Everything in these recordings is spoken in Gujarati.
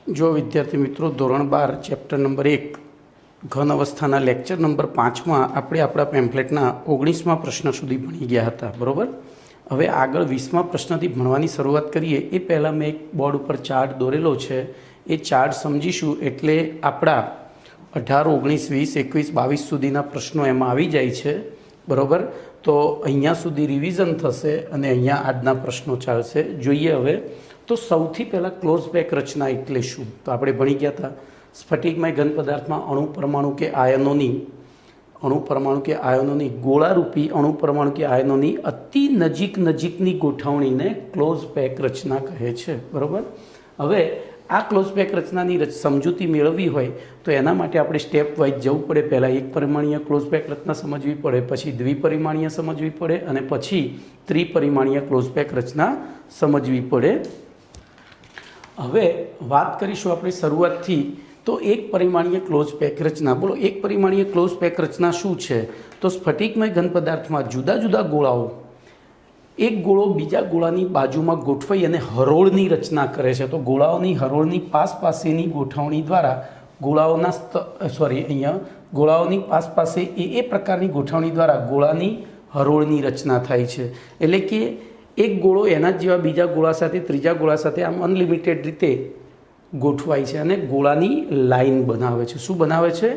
जो विद्यार्थी मित्रों धोरण 12 चैप्टर नंबर 1 घन अवस्था लेक्चर नंबर 5 में આપણે આપણા પેમ્ફલેટના 19મા પ્રશ્ન સુધી ભણી ગયા હતા, બરોબર। હવે આગળ 20મા પ્રશ્નથી ભણવાની શરૂઆત કરીએ એ પહેલાં મેં એક બોર્ડ ઉપર ચાર્ટ દોરેલો છે, એ ચાર્ટ સમજીશું એટલે આપણા 18, 19, 20, 21, 22 સુધીના પ્રશ્નો એમાં આવી જાય છે, બરોબર। તો અહીંયા સુધી રિવિઝન થશે અને અહીંયા આજના પ્રશ્નો ચાલશે। જોઈએ હવે तो સૌથી પહેલાં ક્લોઝ પેક રચના એટલે શું? તો આપણે ભણી ગયા હતા સ્ફટિકમય ઘન પદાર્થમાં અણુ પરમાણુ કે આયનોની ગોળારૂપી અણુ પરમાણુ કે આયનોની અતિ નજીકની ગોઠવણીને ક્લોઝ પેક રચના કહે છે, બરાબર। હવે આ ક્લોઝ પેક રચનાની સમજૂતી મેળવવી હોય તો એના માટે આપણે સ્ટેપ વાઇઝ જવું પડે। પહેલાં એક પરિમાણીય ક્લોઝ પેક રચના સમજવી પડે, પછી દ્વિપરિમાણીય સમજવી પડે અને પછી ત્રિપરિમાણીય ક્લોઝ પેક રચના સમજવી પડે। હવે વાત કરીશું આપણે શરૂઆતથી। તો એક પરિમાણીય ક્લોઝ પેક રચના, બોલો એક પરિમાણીય ક્લોઝ પેક રચના શું છે? તો સ્ફટિકમય ઘન પદાર્થમાં જુદા જુદા ગોળાઓ એક ગોળો બીજા ગોળાની બાજુમાં ગોઠવાઈ અને હરોળની રચના કરે છે। તો ગોળાઓની હરોળની પાસેની ગોઠવણી દ્વારા ગોળાઓની પાસે એ પ્રકારની ગોઠવણી દ્વારા ગોળાની હરોળની રચના થાય છે। એટલે કે એક ગોળો એના જેવા બીજા ગોળા સાથે ત્રીજા ગોળા સાથે આમ અનલિમિટેડ રીતે ગોઠવાય છે અને ગોળાની લાઈન બનાવે છે। શું બનાવે છે?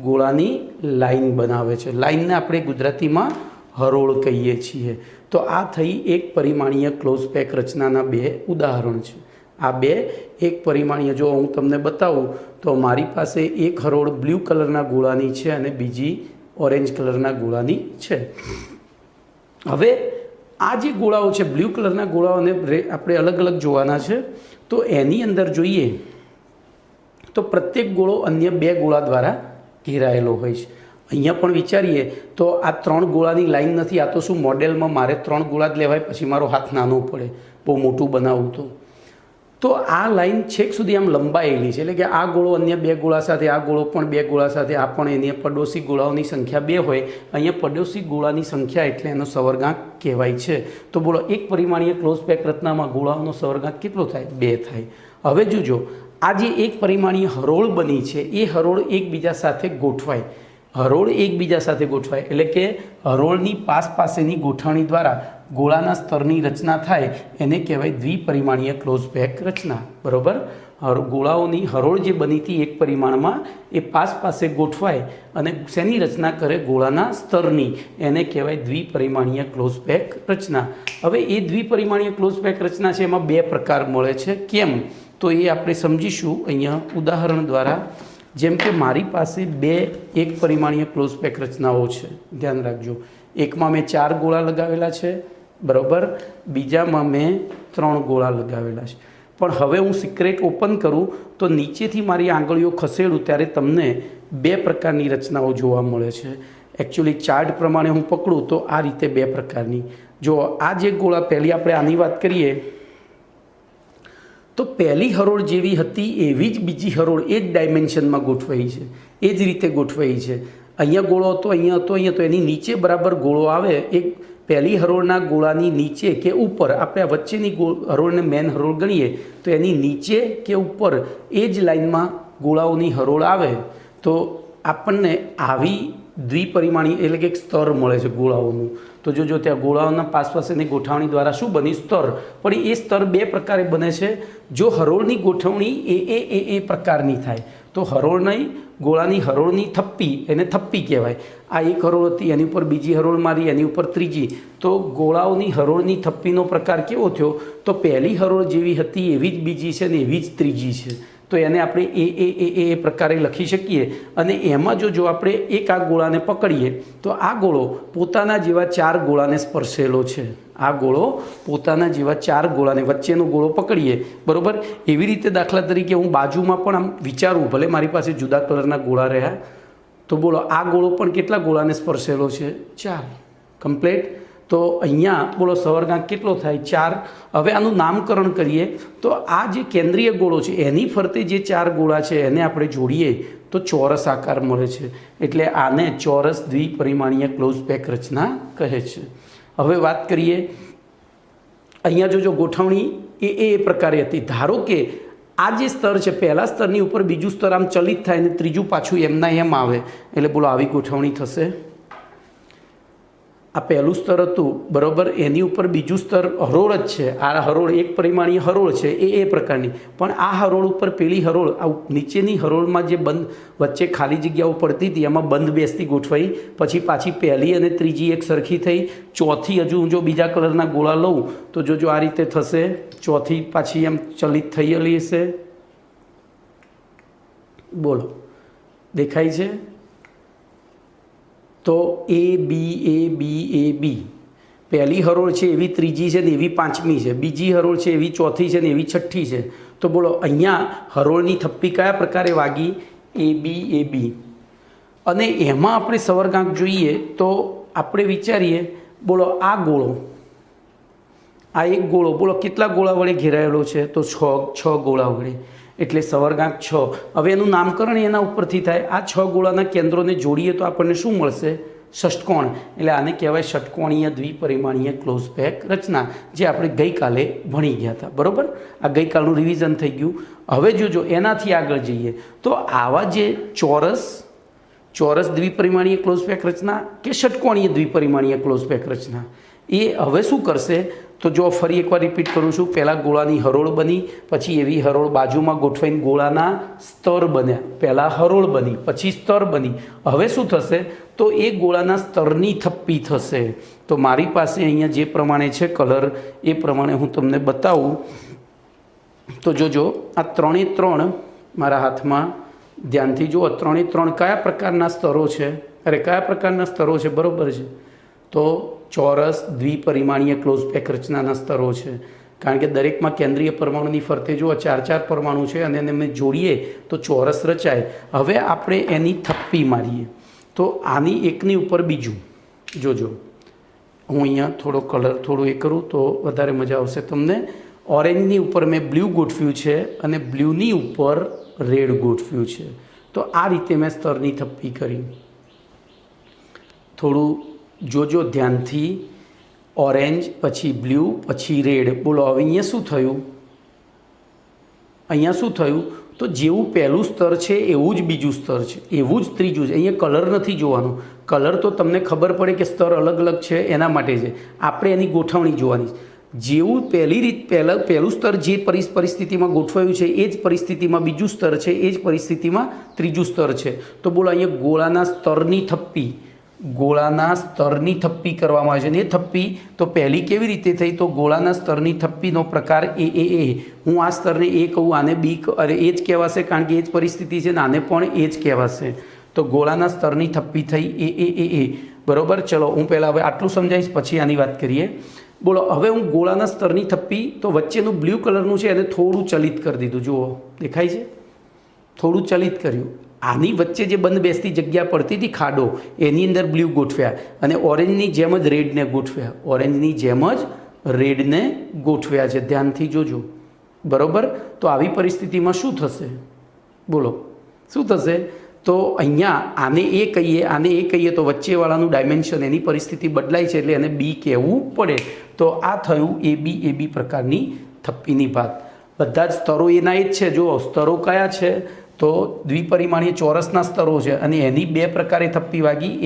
ગોળાની લાઈન બનાવે છે। લાઈનને આપણે ગુજરાતીમાં હરોળ કહીએ છીએ। તો આ થઈ એક પરિમાણીય ક્લોઝ પેક રચનાના બે ઉદાહરણ છે। આ બે એક પરિમાણીય, જો હું તમને બતાવું તો મારી પાસે એક હરોળ બ્લુ કલરના ગોળાની છે અને બીજી ઓરેન્જ કલરના ગોળાની છે। હવે આ જે ગોળાઓ છે બ્લુ કલરના ગોળાઓને આપણે અલગ અલગ જોવાના છે। તો એની અંદર જોઈએ તો પ્રત્યેક ગોળો અન્ય બે ગોળા દ્વારા ઘેરાયેલો હોય છે। અહીંયા પણ વિચારીએ તો આ ત્રણ ગોળાની લાઈન નથી, આ તો શું મોડેલમાં મારે ત્રણ ગોળા જ લેવાય, પછી મારો હાથ નાનો પડે, બહુ મોટું બનાવું તો આ લાઈન છેક સુધી આમ લંબાયેલી છે। એટલે કે આ ગોળો અન્ય બે ગોળા સાથે, આ ગોળો પણ બે ગોળા સાથે, આ પણ એની પડોશી ગોળાઓની સંખ્યા બે હોય, અહીંયા પડોશી ગોળાની સંખ્યા એટલે એનો સવર્ગાંક કહેવાય છે। તો બોલો એક પરિમાણીય ક્લોઝ પેક રચનામાં ગોળાઓનો સવર્ગાંક કેટલો થાય? 2 થાય। હવે જોજો આ જે એક પરિમાણીય હરોળ બની છે એ હરોળ એકબીજા સાથે ગોઠવાય, એટલે કે હરોળની પાસેની ગોઠવણી દ્વારા ગોળાના સ્તરની રચના થાય એને કહેવાય દ્વિપરિમાણીય ક્લોઝ પેક રચના, બરાબર। ગોળાઓની હરોળ જે બની હતી એક પરિમાણમાં એ પાસે ગોઠવાય અને શેની રચના કરે? ગોળાના સ્તરની, એને કહેવાય દ્વિપરિમાણીય ક્લોઝ પેક રચના। હવે એ દ્વિપરિમાણીય ક્લોઝ પેક રચના છે એમાં બે પ્રકાર મળે છે। કેમ? તો એ આપણે સમજીશું અહીંયા ઉદાહરણ દ્વારા। જેમ કે મારી પાસે બે એક પરિમાણીય ક્લોઝ પેક રચનાઓ છે, ધ્યાન રાખજો। એકમાં મેં 4 ગોળા લગાવેલા છે, બરાબર, બીજામાં મેં 3 ગોળા લગાવેલા છે। પણ હવે હું સિક્રેટ ઓપન કરું તો નીચેથી મારી આંગળીઓ ખસેડું ત્યારે તમને બે પ્રકારની રચનાઓ જોવા મળે છે। એકચ્યુઅલી ચાર્ટ પ્રમાણે હું પકડું તો આ રીતે બે પ્રકારની, જો આ જે ગોળા, પહેલી આપણે આની વાત કરીએ તો પહેલી હરોળ જેવી હતી એવી જ બીજી હરોળ એ જ ડાયમેન્શનમાં ગોઠવાઈ છે, એ જ રીતે ગોઠવાઈ છે। અહીંયા ગોળો હતો, અહીંયા તો એની નીચે બરાબર ગોળો આવે, એક પહેલી હરોળના ગોળાની નીચે કે ઉપર, આપણે આ વચ્ચેની હરોળને મેન હરોળ ગણીએ તો એની નીચે કે ઉપર એ જ લાઈનમાં ગોળાઓની હરોળ આવે તો આપણને આવી દ્વિપરિમાણીય એટલે કે એક સ્તર મળે છે ગોળાઓનું। તો જો ત્યાં ગોળાઓના પાસેની ગોઠવણી દ્વારા શું બની? સ્તર। પણ એ સ્તર બે પ્રકારે બને છે। જો હરોળની ગોઠવણી એ પ્રકારની થાય તો ગોળાની હરોળની થપ્પી, એને થપ્પી કહેવાય। આ એક હરોળ હતી, એની ઉપર બીજી હરોળ મારી, એની ઉપર ત્રીજી, તો ગોળાઓની હરોળની થપ્પીનો પ્રકાર કેવો થયો? તો પહેલી હરોળ જેવી હતી એવી જ બીજી છે ને એવી જ ત્રીજી છે, તો એને આપણે એ પ્રકારે લખી શકીએ। અને એમાં જો આપણે એક આ ગોળાને પકડીએ તો આ ગોળો પોતાના જેવા 4 ગોળાને સ્પર્શેલો છે। આ ગોળો પોતાના જેવા 4 ગોળાને, વચ્ચેનો ગોળો પકડીએ, બરાબર। એવી રીતે દાખલા તરીકે હું બાજુમાં પણ આમ વિચારું, ભલે મારી પાસે જુદા કલરના ગોળા રહ્યા તો બોલો આ ગોળો પણ કેટલા ગોળાને સ્પર્શેલો છે? 4, કમ્પ્લીટ। તો અહીંયા બોલો સવર્ગાંક કેટલો થાય? 4। હવે આનું નામકરણ કરીએ તો આ જે કેન્દ્રીય ગોળો છે એની ફરતે જે 4 ગોળા છે એને આપણે જોડીએ તો ચોરસ આકાર મળે છે, એટલે આને ચોરસ દ્વિપરિમાણીય ક્લોઝ પેક રચના કહે છે। હવે વાત કરીએ અહીંયા જો ગોઠવણી એ પ્રકારે હતી। ધારો કે આ જે સ્તર છે, પહેલા સ્તરની ઉપર બીજું સ્તર આમ ચલિત થાય અને ત્રીજું પાછું એમના એમ આવે, એટલે બોલો આવી ગોઠવણી થશે। આ પહેલું સ્તર હતું બરાબર, એની ઉપર બીજું સ્તર હરોળ જ છે, આ હરોળ એક પરિમાણીય હરોળ છે એ પ્રકારની, પણ આ હરોળ ઉપર પેલી હરોળ આ નીચેની હરોળમાં જે બંધ વચ્ચે ખાલી જગ્યાઓ પડતી હતી એમાં બંધ બેસતી ગોઠવાઈ, પછી પાછી પહેલી અને ત્રીજી એક સરખી થઈ, ચોથી હજુ જો બીજા કલરના ગોળા લઉં તો જો આ રીતે થશે, ચોથી પાછી એમ ચલિત થયેલી હશે। બોલો દેખાય છે? તો એ બી પહેલી હરોળ છે એવી ત્રીજી છે ને એવી પાંચમી છે, બીજી હરોળ છે એવી ચોથી છે ને એવી છઠ્ઠી છે। તો બોલો અહીંયા હરોળની થપ્પી કયા પ્રકારે વાગી? એ બી। અને એમાં આપણે સવર્ગાંક જોઈએ તો આપણે વિચારીએ, બોલો આ ગોળો, આ એક ગોળો, બોલો કેટલા ગોળા વડે ઘેરાયેલો છે? તો છ ગોળા વડે, એટલે સવર્ગાંક 6। હવે એનું નામકરણ એના ઉપરથી થાય। આ 6 ગોળાના કેન્દ્રોને જોડીએ તો આપણને શું મળશે? ષષ્ટકોણ। એટલે આને કહેવાય ષટકોણીય દ્વિપરિમાણીય ક્લોઝ પેક રચના, જે આપણે ગઈકાલે ભણી ગયા હતા, બરાબર? આ ગઈકાલનું રિવિઝન થઈ ગયું। હવે જોજો એનાથી આગળ જઈએ તો આવા જે ચોરસ દ્વિપરિમાણીય ક્લોઝ પેક રચના કે ષટકોણીય દ્વિપરિમાણીય ક્લોઝ પેક રચના, એ હવે શું કરશે? તો જો ફરી એકવાર રિપીટ કરું છું, પહેલાં ગોળાની હરોળ બની, પછી એવી હરોળ બાજુમાં ગોઠવાઈને ગોળાના સ્તર બન્યા, પહેલાં હરોળ બની પછી સ્તર બની, હવે શું થશે? તો એ ગોળાના સ્તરની થપ્પી થશે। તો મારી પાસે અહીંયા જે પ્રમાણે છે કલર, એ પ્રમાણે હું તમને બતાવું તો જોજો, આ 3 એ 3 મારા હાથમાં ધ્યાનથી જુઓ, 3 એ 3 કયા પ્રકારના સ્તરો છે? કયા પ્રકારના સ્તરો છે? બરાબર છે, તો ચોરસ દ્વિપરિમાણીય ક્લોઝ પેક રચનાના સ્તરો છે, કારણ કે દરેકમાં કેન્દ્રીય પરમાણુની ફરતે જુઓ 4 પરમાણુ છે અને એને જોડીએ તો ચોરસ રચાય। હવે આપણે એની થપ્પી મારીએ તો આની એકની ઉપર બીજું, જોજો હું અહીંયા થોડો કલર થોડું એ કરું તો વધારે મજા આવશે તમને। ઓરેન્જની ઉપર મેં બ્લુ ગોઠવ્યું છે અને બ્લુની ઉપર રેડ ગોઠવ્યું છે, તો આ રીતે મેં સ્તરની થપ્પી કરી। થોડું જોજો ધ્યાનથી, ઓરેન્જ પછી બ્લુ પછી રેડ, બોલો હવે અહીંયા શું થયું? અહીંયા શું થયું? તો જેવું પહેલું સ્તર છે એવું જ બીજું સ્તર છે, એવું જ ત્રીજું છે। અહીંયા કલર નથી જોવાનો, કલર તો તમને ખબર પડે કે સ્તર અલગ અલગ છે એના માટે છે, આપણે એની ગોઠવણી જોવાની। જેવું પહેલું સ્તર જે પરિસ્થિતિમાં ગોઠવાયું છે એ જ પરિસ્થિતિમાં બીજું સ્તર છે, એ જ પરિસ્થિતિમાં ત્રીજું સ્તર છે। તો બોલો અહીંયા ગોળાના સ્તરની થપ્પી કરવામાં આવે છે, અને એ થપ્પી તો પહેલી કેવી રીતે થઈ? તો ગોળાના સ્તરની થપ્પીનો પ્રકાર એ। હું આ સ્તરને એ કહું, આને બી, અરે એ જ કહેવાશે કારણ કે એ જ પરિસ્થિતિ છે, ને આને પણ એ જ કહેવાશે। તો ગોળાના સ્તરની થપ્પી થઈ એ, બરાબર? ચલો હું પહેલાં હવે આટલું સમજાવીશ, પછી આની વાત કરીએ। બોલો હવે હું ગોળાના સ્તરની થપ્પી, તો વચ્ચેનું બ્લુ કલરનું છે એને થોડું ચલિત કરી દીધું, જુઓ દેખાય છે? થોડું ચલિત કર્યું। આની વચ્ચે જે બંધ બેસતી જગ્યા પડતી હતી ખાડો, એની અંદર બ્લુ ગોઠવ્યા અને ઓરેન્જની જેમ જ રેડને ગોઠવ્યા છે। ધ્યાનથી જોજો, બરાબર? તો આવી પરિસ્થિતિમાં શું થશે? બોલો શું થશે? તો અહીંયા આને એ કહીએ તો વચ્ચેવાળાનું ડાયમેન્શન, એની પરિસ્થિતિ બદલાય છે એટલે એને બી કહેવું પડે। તો આ થયું એ બી પ્રકારની થપ્પીની વાત। બધા જ સ્તરો એના જ છે, જુઓ સ્તરો કયા છે? તો દ્વિપરિમાણીય ચોરસના સ્તરો છે અને એની 2 પ્રકારે થપ્પી વાગી,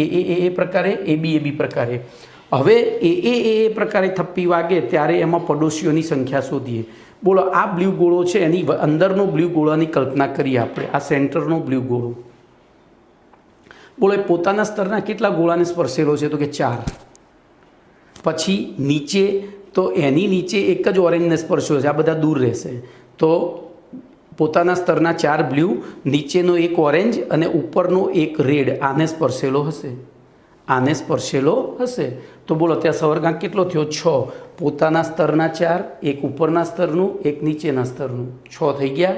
એ પ્રકારે, એ બી પ્રકારે। હવે એ પ્રકારે થપ્પી વાગે ત્યારે એમાં પડોશીઓની સંખ્યા શોધીએ। બોલો આ બ્લુ ગોળો છે, એની અંદરનો બ્લુ ગોળાની કલ્પના કરીએ આપણે, આ સેન્ટરનો બ્લુ ગોળો, બોલો એ પોતાના સ્તરના કેટલા ગોળાને સ્પર્શેલો છે? તો કે 4। પછી નીચે, તો એની નીચે એક જ ઓરેન્જને સ્પર્શ્યો છે, આ બધા દૂર રહેશે। તો પોતાના સ્તરના 4 બ્લુ, નીચેનો એક ઓરેન્જ અને ઉપરનો એક રેડ, આને સ્પર્શેલો હશે। તો બોલો ત્યાં સવર્ગાંક કેટલો થયો? 6। પોતાના સ્તરના 4, એક ઉપરના સ્તરનું, એક નીચેના સ્તરનું, 6 થઈ ગયા।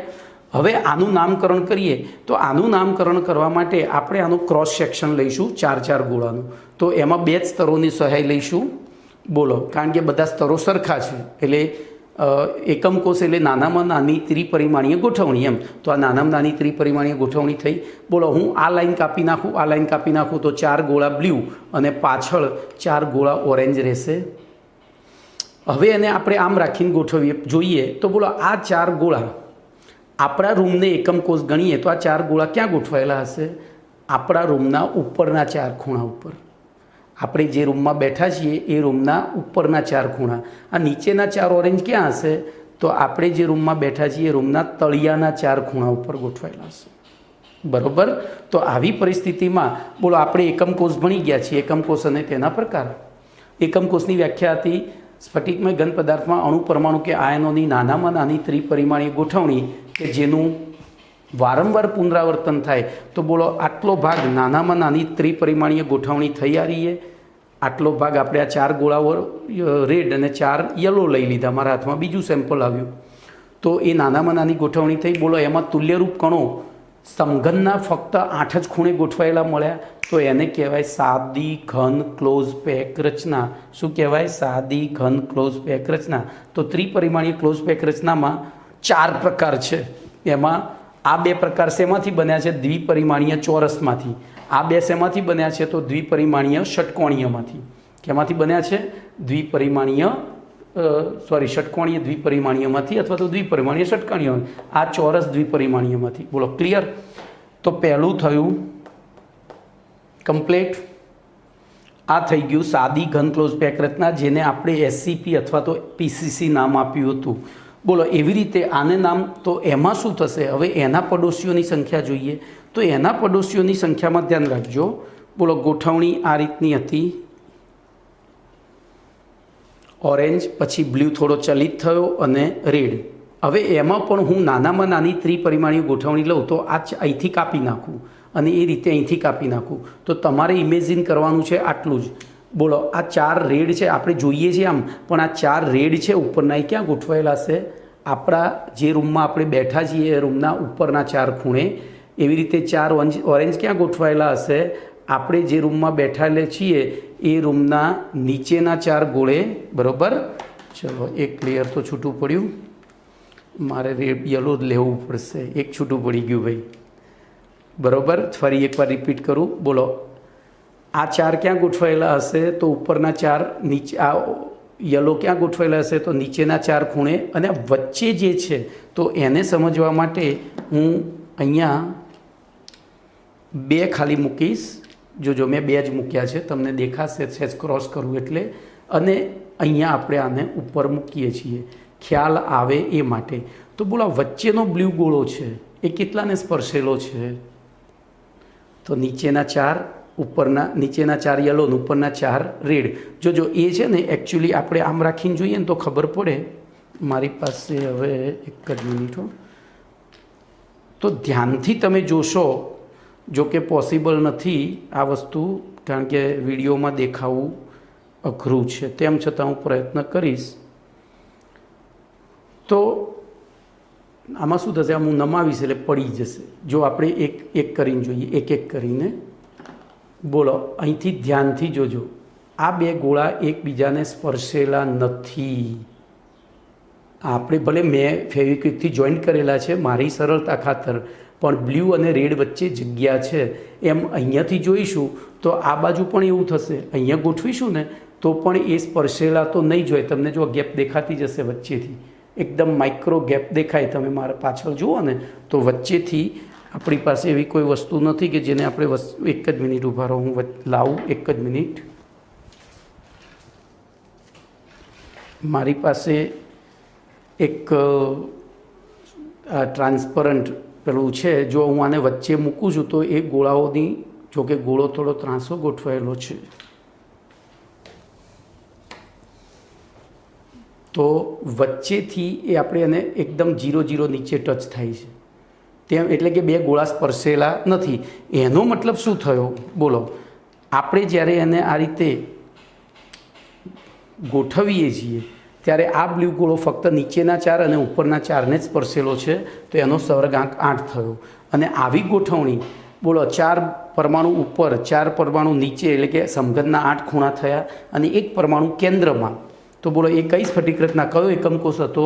હવે આનું નામકરણ કરીએ તો આનું નામકરણ કરવા માટે આપણે આનું ક્રોસ સેક્શન લઈશું 4 ગોળાનું, તો એમાં 2 જ સ્તરોની સહાય લઈશું। બોલો, કારણ કે બધા સ્તરો સરખા છે એટલે એકમ કોષ એટલે નાનામાં નાની ત્રિપરિમાણીય ગોઠવણી એમ, તો આ નાનામાં નાની ત્રિપરિમાણીય ગોઠવણી થઈ। બોલો હું આ લાઈન કાપી નાખું, તો 4 ગોળા બ્લુ અને પાછળ 4 ગોળા ઓરેન્જ રહેશે। હવે એને આપણે આમ રાખીને ગોઠવીએ જોઈએ તો બોલો આ 4 ગોળા આપણા રૂમને એકમ કોષ ગણીએ તો આ 4 ગોળા ક્યાં ગોઠવાયેલા હશે? આપણા રૂમના ઉપરના 4 ખૂણા ઉપર. આપણે જે રૂમમાં બેઠા છીએ એ રૂમના ઉપરના 4 ખૂણા. આ નીચેના 4 ઓરેન્જ ક્યાં હશે? તો આપણે જે રૂમમાં બેઠા છીએ એ રૂમના તળિયાના 4 ખૂણા ઉપર ગોઠવાયેલા હશે. બરાબર? તો આવી પરિસ્થિતિમાં બોલો આપણે એકમ કોષ ભણી ગયા છીએ, એકમ કોષ અને તેના પ્રકાર. એકમ કોષની વ્યાખ્યા હતી સ્ફટિકમય ઘન પદાર્થમાં અણુ પરમાણુ કે આયનોની નાનામાં નાની ત્રિપરિમાણીય ગોઠવણી કે જેનું વારંવાર પુનરાવર્તન થાય. તો બોલો આટલો ભાગ નાનામાં નાની ત્રિપરિમાણીય ગોઠવણી થઈ આ રહી. આટલો ભાગ આપણે આ 4 ગોળાઓ રેડ અને 4 યલો લઈ લીધા. મારા હાથમાં બીજું સેમ્પલ આવ્યું તો એ નાનામાં નાની ગોઠવણી થઈ. બોલો એમાં તુલ્યરૂપ કણો સમઘનના ફક્ત 8 જ ખૂણે ગોઠવાયેલા મળ્યા. તો એને કહેવાય સાદી ઘન ક્લોઝ પેક રચના. શું કહેવાય? સાદી ઘન ક્લોઝ પેક રચના. તો ત્રિપરિમાણીય ક્લોઝ પેક રચનામાં 4 પ્રકાર છે. એમાં આ 2 પ્રકાર શેમાંથી બન્યા છે? દ્વિપરિમાણીય ચોરસમાંથી. આ 2 શેમાંથી બન્યા છે? તો દ્વિપરિમાણીય ષટકોણીયમાંથી. કેમાંથી બન્યા છે? ષટકોણીય દ્વિપરિમાણીયમાંથી અથવા તો દ્વિપરિમાણીય ષટકોણીય. આ ચોરસ દ્વિપરિમાણીયમાંથી. બોલો ક્લિયર? તો પહેલું થયું કમ્પ્લીટ. આ થઈ ગયું સાદી ઘન ક્લોઝ પેક રચના, જેને આપણે એસસીપી અથવા તો પીસીસી નામ આપ્યું હતું. બોલો એવી રીતે આને નામ. તો એમાં શું થશે? હવે એના પડોશીઓની સંખ્યા જોઈએ. તો એના પડોશીઓની સંખ્યામાં ધ્યાન રાખજો. બોલો ગોઠવણી આ રીતની હતી. ઓરેન્જ, પછી બ્લુ થોડો ચલિત થયો અને રેડ. હવે એમાં પણ હું નાનામાં નાની ત્રિપરિમાણીય ગોઠવણી લઉં તો આ અહીંથી કાપી નાખું અને એ રીતે અહીંથી કાપી નાખું. તો તમારે ઇમેજિન કરવાનું છે આટલું જ. બોલો આ 4 રેડ છે, આપણે જોઈએ છીએ આમ, પણ આ 4 રેડ છે ઉપરના એ ક્યાં ગોઠવાયેલા છે? આપણા જે રૂમમાં આપણે બેઠા છીએ એ રૂમના ઉપરના 4 ખૂણે. એવી રીતે 4 ઓરેન્જ ક્યાં ગોઠવાયેલા હશે? આપણે જે રૂમમાં બેઠા છીએ એ રૂમના નીચેના 4 ગોળે. બરાબર? ચલો એક લેયર તો છૂટું પડ્યું. મારે રેડ યલો જ લેવું પડશે. એક છૂટું પડી ગયું ભાઈ. બરાબર? ફરી એકવાર રિપીટ કરું. બોલો આ 4 ક્યાં ગોઠવાયેલા હશે? તો ઉપરના 4 નીચે. આ યલો ક્યાં ગોઠવાયેલા હશે? તો નીચેના 4 ખૂણે. અને વચ્ચે જે છે તો એને સમજવા માટે હું અહીંયા 2 ખાલી મૂકીશ. જોજો મેં 2 જ મૂક્યા છે, તમને દેખાશે સેજ ક્રોસ કરું એટલે. અને અહીંયા આપણે આને ઉપર મૂકીએ છીએ ખ્યાલ આવે એ માટે. તો બોલો વચ્ચેનો બ્લુ ગોળો છે એ કેટલાને સ્પર્શેલો છે? તો નીચેના 4, ઉપરના નીચેના 4 યલો અને ઉપરના 4 રેડ. જોજો એ છે ને એકચ્યુઅલી આપણે આમ રાખીને જોઈએ ને તો ખબર પડે. મારી પાસે હવે એક જ મિનિટ. તો ધ્યાનથી તમે જોશો. જો કે પોસિબલ નથી આ વસ્તુ, કારણ કે વિડીયોમાં દેખાવું અઘરું છે. તેમ છતાં હું પ્રયત્ન કરીશ. તો આમાં શું થશે? આમ હું નમાવીશ એટલે પડી જશે. જો આપણે એક કરીને જોઈએ, એક કરીને. બોલો અહીંથી ધ્યાનથી જોજો. આ 2 ગોળા એકબીજાને સ્પર્શેલા નથી. આપણે ભલે મેં ફેવિક્વિકથી જોઈન્ટ કરેલા છે મારી સરળતા ખાતર, પણ બ્લુ અને રેડ વચ્ચે જગ્યા છે. એમ અહીંયાથી જોઈશું તો આ બાજુ પણ એવું થશે. અહીંયા ગોઠવીશું ને તો પણ એ સ્પર્શેલા તો નહીં જોઈએ. તમને જો ગેપ દેખાતી જશે વચ્ચેથી, એકદમ માઇક્રો ગેપ દેખાય. તમે મારા પાછળ જુઓ ને તો વચ્ચેથી આપણી પાસે એવી કોઈ વસ્તુ નથી કે જેને આપણે એક જ મિનિટ ઊભા રહો, હું લાવું એક જ મિનિટ. મારી પાસે એક ટ્રાન્સપરન્ટ પેલું છે. જો હું આને વચ્ચે મૂકું છું તો એ ગોળાઓની, જો કે ગોળો થોડો ત્રાંસો ગોઠવાયેલો છે, તો વચ્ચેથી એ આપણે એને એકદમ 0 નીચે ટચ થાય છે. તેમ એટલે કે 2 ગોળા સ્પર્શેલા નથી. એનો મતલબ શું થયો? બોલો આપણે જ્યારે એને આ રીતે ગોઠવીએ છીએ ત્યારે આ બ્લુ ગોળો ફક્ત નીચેના 4 અને ઉપરના 4ને જ સ્પર્શેલો છે. તો એનો સવર્ગાંક 8 થયો. અને આવી ગોઠવણી બોલો 4 પરમાણુ ઉપર, 4 પરમાણુ નીચે, એટલે કે સમઘનના 8 ખૂણા થયા અને 1 પરમાણુ કેન્દ્રમાં. તો બોલો એ કઈ સ્ફટિક રચના, કયો એકમ કોષ હતો?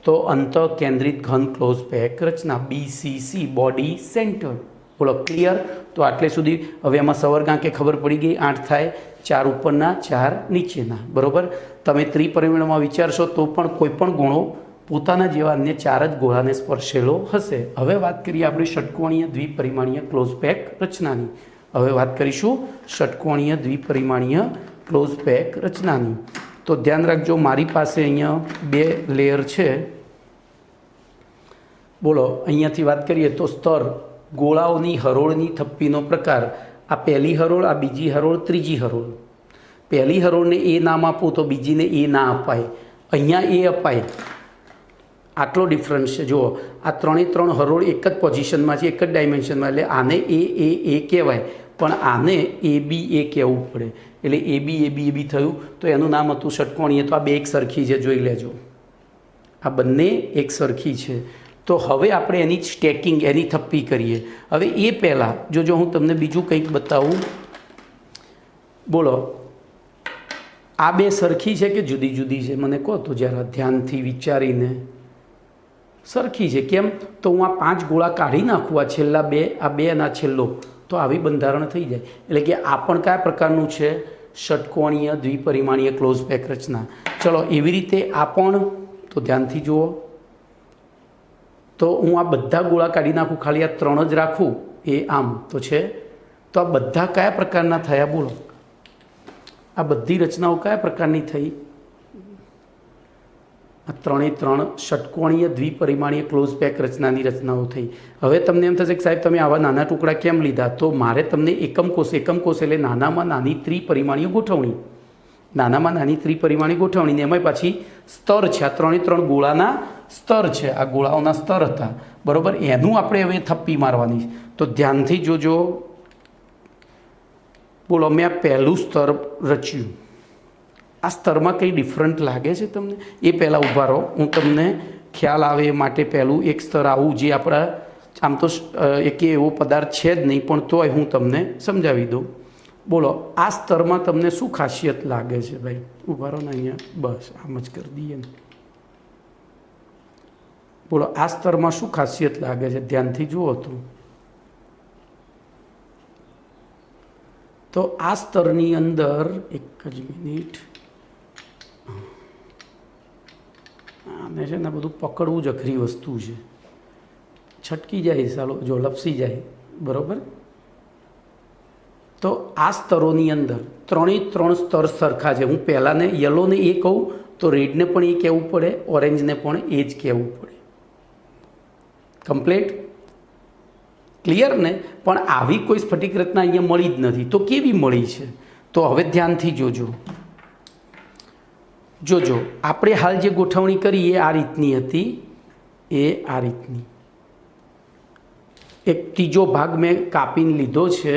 તો અંત કેન્દ્રિત ઘન ક્લોઝ પેક રચના, BCC, બોડી સેન્ટર. બોલો ક્લિયર? તો આટલે સુધી હવે એમાં સવર્ગાંકે ખબર પડી ગઈ. 8 થાય, 4 ઉપરના 4 નીચેના. બરાબર? તમે ત્રિપરિમાણમાં વિચારશો તો પણ કોઈ પણ ગુણો પોતાના જેવા અન્ય 4 જ ગોળાને સ્પર્શેલો હશે. હવે વાત કરીએ આપણે ષટકોણીય દ્વિપરિમાણીય ક્લોઝ પેક રચનાની. હવે વાત કરીશું ષટકોણીય દ્વિપરિમાણીય ક્લોઝ પેક રચનાની. તો ધ્યાન રાખજો, મારી પાસે અહીંયા 2 લેયર છે. બોલો, અહીંયાથી વાત કરીએ તો સ્તર, ગોળાઓની હરોળની થપ્પીનો પ્રકાર. આ પહેલી હરોળ, આ બીજી હરોળ, ત્રીજી હરોળ. પહેલી હરોળને એ નામ આપું તો બીજીને એ ના અપાય, અહીંયા એ અપાય. આટલો ડિફરન્સ છે. જુઓ, આ 3 હરોળ એક જ પોઝિશનમાં છે, એક જ ડાયમેન્શનમાં, એટલે આને એ કહેવાય, પણ આને એ બી એ કહેવું પડે. એટલે એ બી થયું, તો એનું નામ હતું ષટકોણીય. તો આ 2 એક સરખી છે, જોઈ લેજો, આ બંને એક સરખી છે. તો હવે આપણે એની સ્ટેકિંગ, એની થપ્પી કરીએ. હવે એ પહેલાં જો હું તમને બીજું કંઈક બતાવું. બોલો, આ 2 સરખી છે કે જુદી જુદી છે? મને કહો તો જરા ધ્યાનથી વિચારીને. સરખી છે. કેમ? તો હું આ 5 ગોળા કાઢી નાખું, આ છેલ્લા 2, આ 2 અને આ છેલ્લો, તો આવી બંધારણ થઈ જાય. એટલે કે આ પણ કયા પ્રકારનું છે? ષટકોણીય દ્વિપરિમાણીય ક્લોઝ પેક રચના. ચલો, એવી રીતે આ પણ, તો ધ્યાનથી જુઓ. તો હું આ બધા ગોળા કાઢી નાખું, ખાલી આ 3 જ રાખું, એ આમ તો છે. તો આ બધા કયા પ્રકારના થયા? બોલો, આ બધી રચનાઓ કયા પ્રકારની થઈ? આ 3 ષટકોણીય દ્વિપરિમાણીય ક્લોઝ પેક રચનાની રચનાઓ થઈ. હવે તમને એમ થશે કે સાહેબ તમે આવા નાના ટુકડા કેમ લીધા? તો મારે તમને એકમ કોષ એટલે નાનામાં નાની ત્રિપરિમાણીય ગોઠવણી, નાનામાં નાની ત્રિપરિમાણીય ગોઠવણી, ને એમાં પાછી સ્તર છે. આ 3 ગોળાના સ્તર છે, આ ગોળાઓના સ્તર હતા, બરાબર. એનું આપણે હવે થપ્પી મારવાની. તો ધ્યાનથી જોજો. બોલો, મેં આ પહેલું સ્તર રચ્યું. આ સ્તરમાં કંઈ ડિફરન્ટ લાગે છે તમને? એ પહેલાં ઊભા રહો, હું તમને ખ્યાલ આવે એ માટે પહેલું એક સ્તર આવું, જે આપણા આમ તો એકે એવો પદાર્થ છે જ નહીં, પણ તોય હું તમને સમજાવી દઉં. બોલો, આ સ્તરમાં તમને શું ખાસિયત લાગે છે ભાઈ? ઊભા રહો ને અહીંયા, બસ આમ જ કરી દઈએ ને. બોલો, આ સ્તરમાં શું ખાસિયત લાગે છે? ધ્યાનથી જુઓ તો આ સ્તરની અંદર, એક જ મિનિટ, આને છે ને બધું પકડવું જ અઘરી વસ્તુ છે. છટકી જાય, સાલો જો લપસી જાય, બરાબર. તો આ સ્તરોની અંદર 3 સ્તર સરખા છે. હું પહેલાંને યલોને એ કહું તો રેડને પણ એ કહેવું પડે, ઓરેન્જને પણ એ જ કહેવું પડે. કમ્પ્લીટ? ક્લિયર ને? પણ આવી કોઈ સ્ફટિક રચના અહીંયા મળી જ નથી. તો કેવી મળી છે? તો હવે ધ્યાનથી જોજો. આપણે હાલ જે ગોઠવણી કરી એ આ રીતની હતી, એ આ રીતની. એક ત્રીજો ભાગ મેં કાપીને લીધો છે.